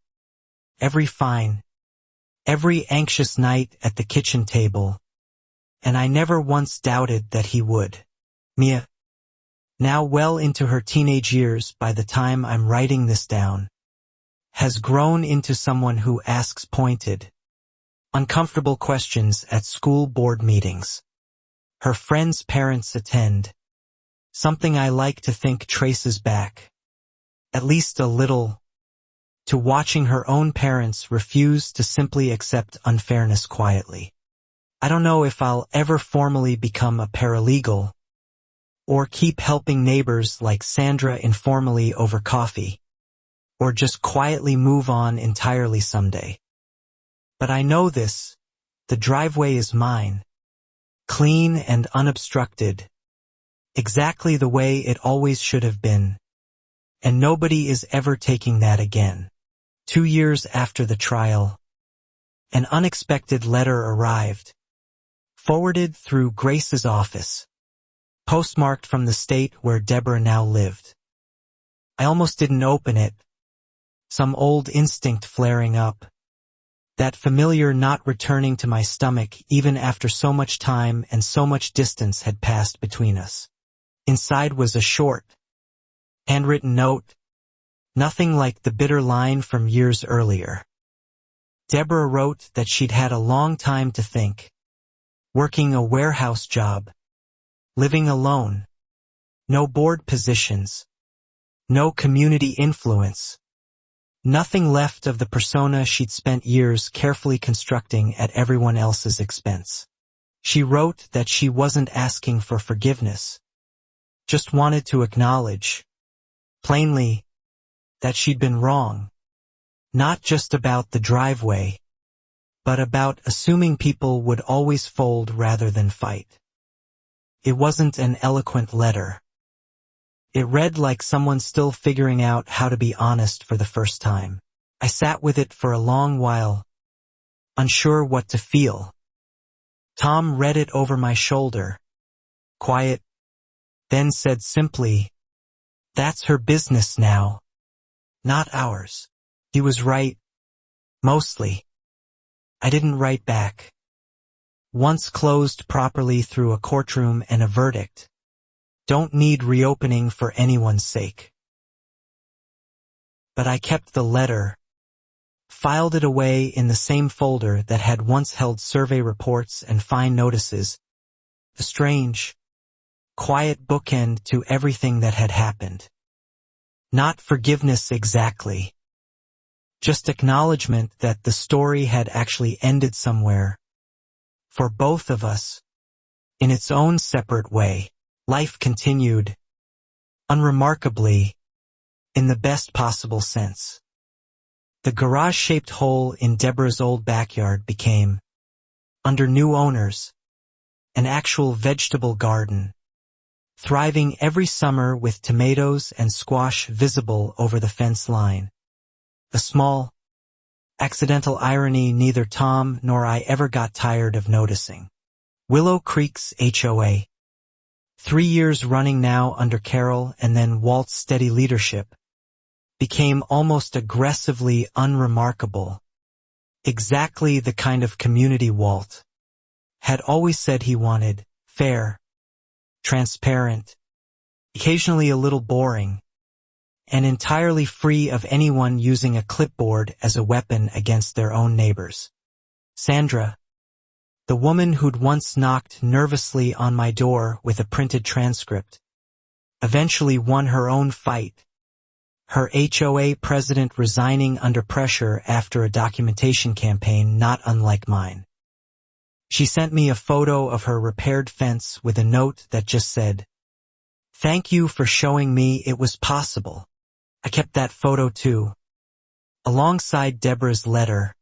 every fine, every anxious night at the kitchen table, and I never once doubted that he would. Mia, now well into her teenage years by the time I'm writing this down, has grown into someone who asks pointed, uncomfortable questions at school board meetings. Her friends' parents attend, something I like to think traces back, at least a little, to watching her own parents refuse to simply accept unfairness quietly. I don't know if I'll ever formally become a paralegal, or keep helping neighbors like Sandra informally over coffee, or just quietly move on entirely someday. But I know this, the driveway is mine, clean and unobstructed, exactly the way it always should have been, and nobody is ever taking that again. 2 years after the trial, an unexpected letter arrived, forwarded through Grace's office, postmarked from the state where Deborah now lived. I almost didn't open it, some old instinct flaring up, that familiar knot returning to my stomach even after so much time and so much distance had passed between us. Inside was a short, handwritten note, nothing like the bitter line from years earlier. Deborah wrote that she'd had a long time to think, working a warehouse job, living alone, no board positions, no community influence, nothing left of the persona she'd spent years carefully constructing at everyone else's expense. She wrote that she wasn't asking for forgiveness, just wanted to acknowledge, plainly, that she'd been wrong, not just about the driveway, but about assuming people would always fold rather than fight. It wasn't an eloquent letter. It read like someone still figuring out how to be honest for the first time. I sat with it for a long while, unsure what to feel. Tom read it over my shoulder, quiet, then said simply, "That's her business now, not ours." He was right, mostly. I didn't write back. Once closed properly through a courtroom and a verdict, don't need reopening for anyone's sake. But I kept the letter, filed it away in the same folder that had once held survey reports and fine notices, a strange, quiet bookend to everything that had happened. Not forgiveness exactly, just acknowledgement that the story had actually ended somewhere, for both of us, in its own separate way. Life continued, unremarkably, in the best possible sense. The garage-shaped hole in Deborah's old backyard became, under new owners, an actual vegetable garden, thriving every summer with tomatoes and squash visible over the fence line. A small, accidental irony neither Tom nor I ever got tired of noticing. Willow Creek's HOA, 3 years running now under Carol and then Walt's steady leadership, became almost aggressively unremarkable, exactly the kind of community Walt had always said he wanted: fair, transparent, occasionally a little boring, and entirely free of anyone using a clipboard as a weapon against their own neighbors. Sandra, the woman who'd once knocked nervously on my door with a printed transcript, eventually won her own fight, her HOA president resigning under pressure after a documentation campaign not unlike mine. She sent me a photo of her repaired fence with a note that just said, "Thank you for showing me it was possible." I kept that photo too, alongside Deborah's letter,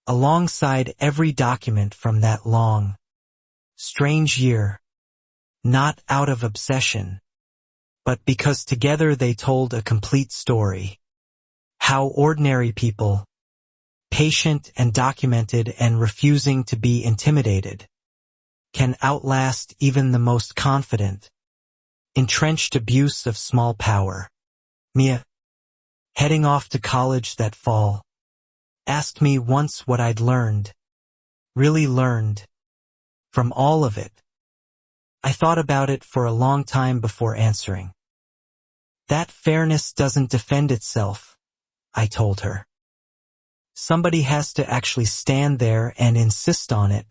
alongside every document from that long, Strange year. Not out of obsession, but because together they told a complete story. How ordinary people, patient and documented and refusing to be intimidated, can outlast even the most confident, entrenched abuse of small power. Mia, heading off to college that fall, asked me once what I'd learned, really learned, from all of it. I thought about it for a long time before answering. That fairness doesn't defend itself, I told her. Somebody has to actually stand there and insist on it,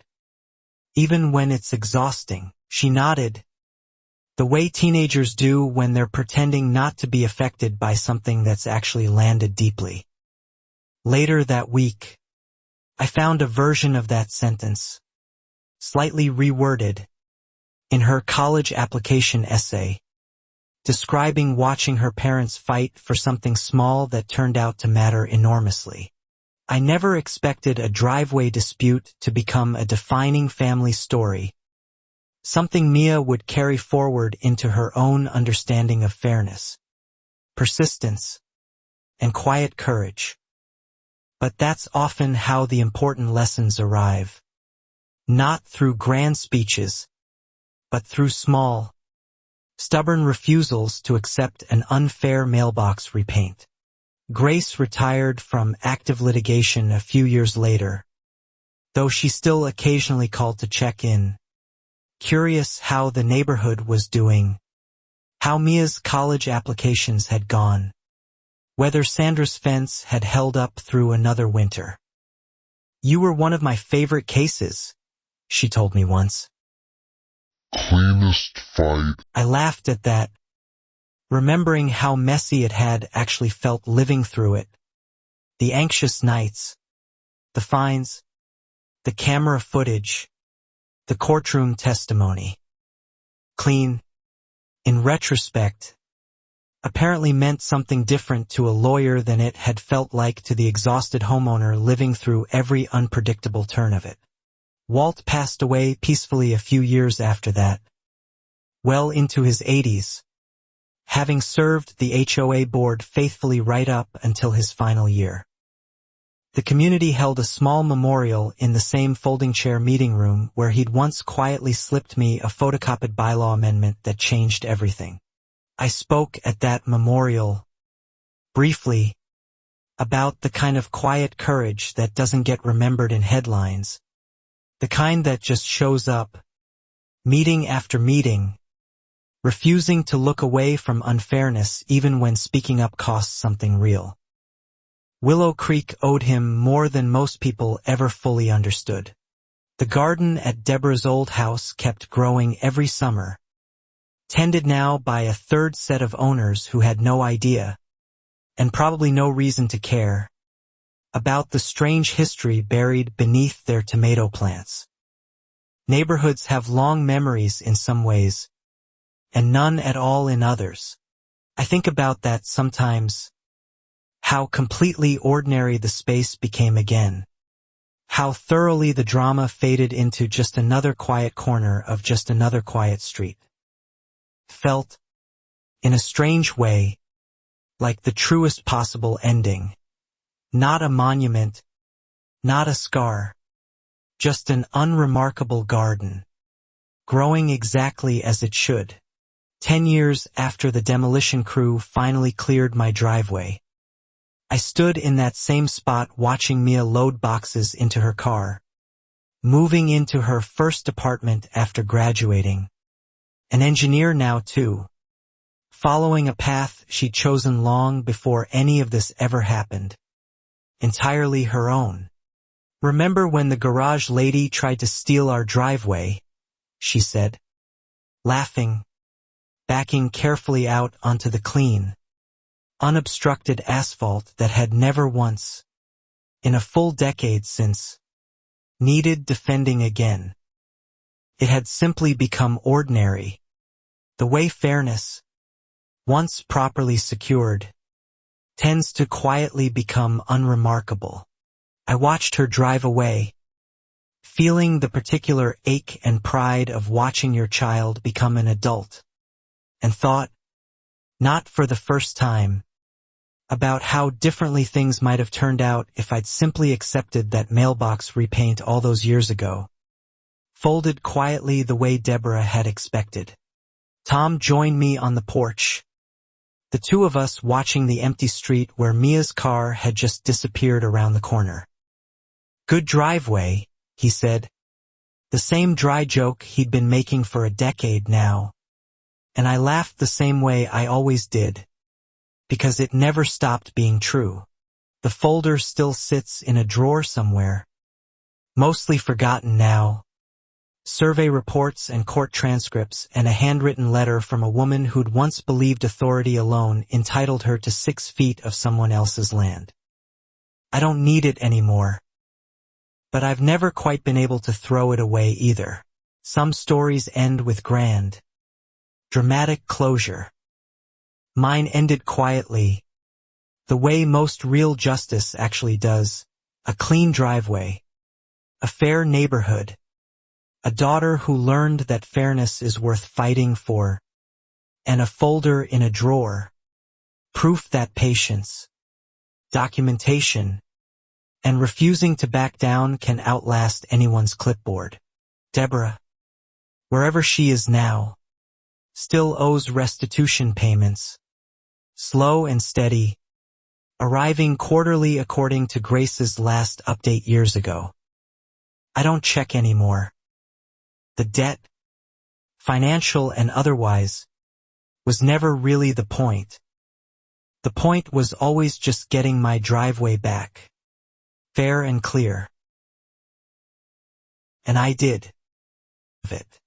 even when it's exhausting. She nodded, the way teenagers do when they're pretending not to be affected by something that's actually landed deeply. Later that week, I found a version of that sentence, slightly reworded, in her college application essay, describing watching her parents fight for something small that turned out to matter enormously. I never expected a driveway dispute to become a defining family story, something Mia would carry forward into her own understanding of fairness, persistence, and quiet courage. But that's often how the important lessons arrive. Not through grand speeches, but through small, stubborn refusals to accept an unfair mailbox repaint. Grace retired from active litigation a few years later, though she still occasionally called to check in, curious how the neighborhood was doing, how Mia's college applications had gone, whether Sandra's fence had held up through another winter. "You were one of my favorite cases," she told me once. Cleanest fight. I laughed at that, remembering how messy it had actually felt living through it. The anxious nights, the fines, the camera footage, the courtroom testimony. Clean, in retrospect, apparently meant something different to a lawyer than it had felt like to the exhausted homeowner living through every unpredictable turn of it. Walt passed away peacefully a few years after that, well into his 80s, having served the HOA board faithfully right up until his final year. The community held a small memorial in the same folding chair meeting room where he'd once quietly slipped me a photocopied bylaw amendment that changed everything. I spoke at that memorial, briefly, about the kind of quiet courage that doesn't get remembered in headlines, the kind that just shows up, meeting after meeting, refusing to look away from unfairness even when speaking up costs something real. Willow Creek owed him more than most people ever fully understood. The garden at Deborah's old house kept growing every summer, tended now by a third set of owners who had no idea, and probably no reason to care, about the strange history buried beneath their tomato plants. Neighborhoods have long memories in some ways, and none at all in others. I think about that sometimes, how completely ordinary the space became again, how thoroughly the drama faded into just another quiet corner of just another quiet street. Felt, in a strange way, like the truest possible ending. Not a monument, not a scar, just an unremarkable garden, growing exactly as it should. 10 years after the demolition crew finally cleared my driveway, I stood in that same spot watching Mia load boxes into her car, moving into her first apartment after graduating. An engineer now too, following a path she'd chosen long before any of this ever happened. Entirely her own. "Remember when the garage lady tried to steal our driveway?" she said, laughing, backing carefully out onto the clean, unobstructed asphalt that had never once, in a full decade since, needed defending again. It had simply become ordinary, the way fairness, once properly secured, tends to quietly become unremarkable. I watched her drive away, feeling the particular ache and pride of watching your child become an adult, and thought, not for the first time, about how differently things might have turned out if I'd simply accepted that mailbox repaint all those years ago, folded quietly the way Deborah had expected. Tom joined me on the porch, the two of us watching the empty street where Mia's car had just disappeared around the corner. "Good driveway," he said, the same dry joke he'd been making for a decade now, and I laughed the same way I always did, because it never stopped being true. The folder still sits in a drawer somewhere, mostly forgotten now. Survey reports and court transcripts and a handwritten letter from a woman who'd once believed authority alone entitled her to 6 feet of someone else's land. I don't need it anymore, but I've never quite been able to throw it away either. Some stories end with grand, dramatic closure. Mine ended quietly, the way most real justice actually does: a clean driveway, a fair neighborhood, a daughter who learned that fairness is worth fighting for, and a folder in a drawer, proof that patience, documentation, and refusing to back down can outlast anyone's clipboard. Deborah, wherever she is now, still owes restitution payments, slow and steady, arriving quarterly according to Grace's last update years ago. I don't check anymore. The debt, financial and otherwise, was never really the point. The point was always just getting my driveway back, fair and clear. And I did it.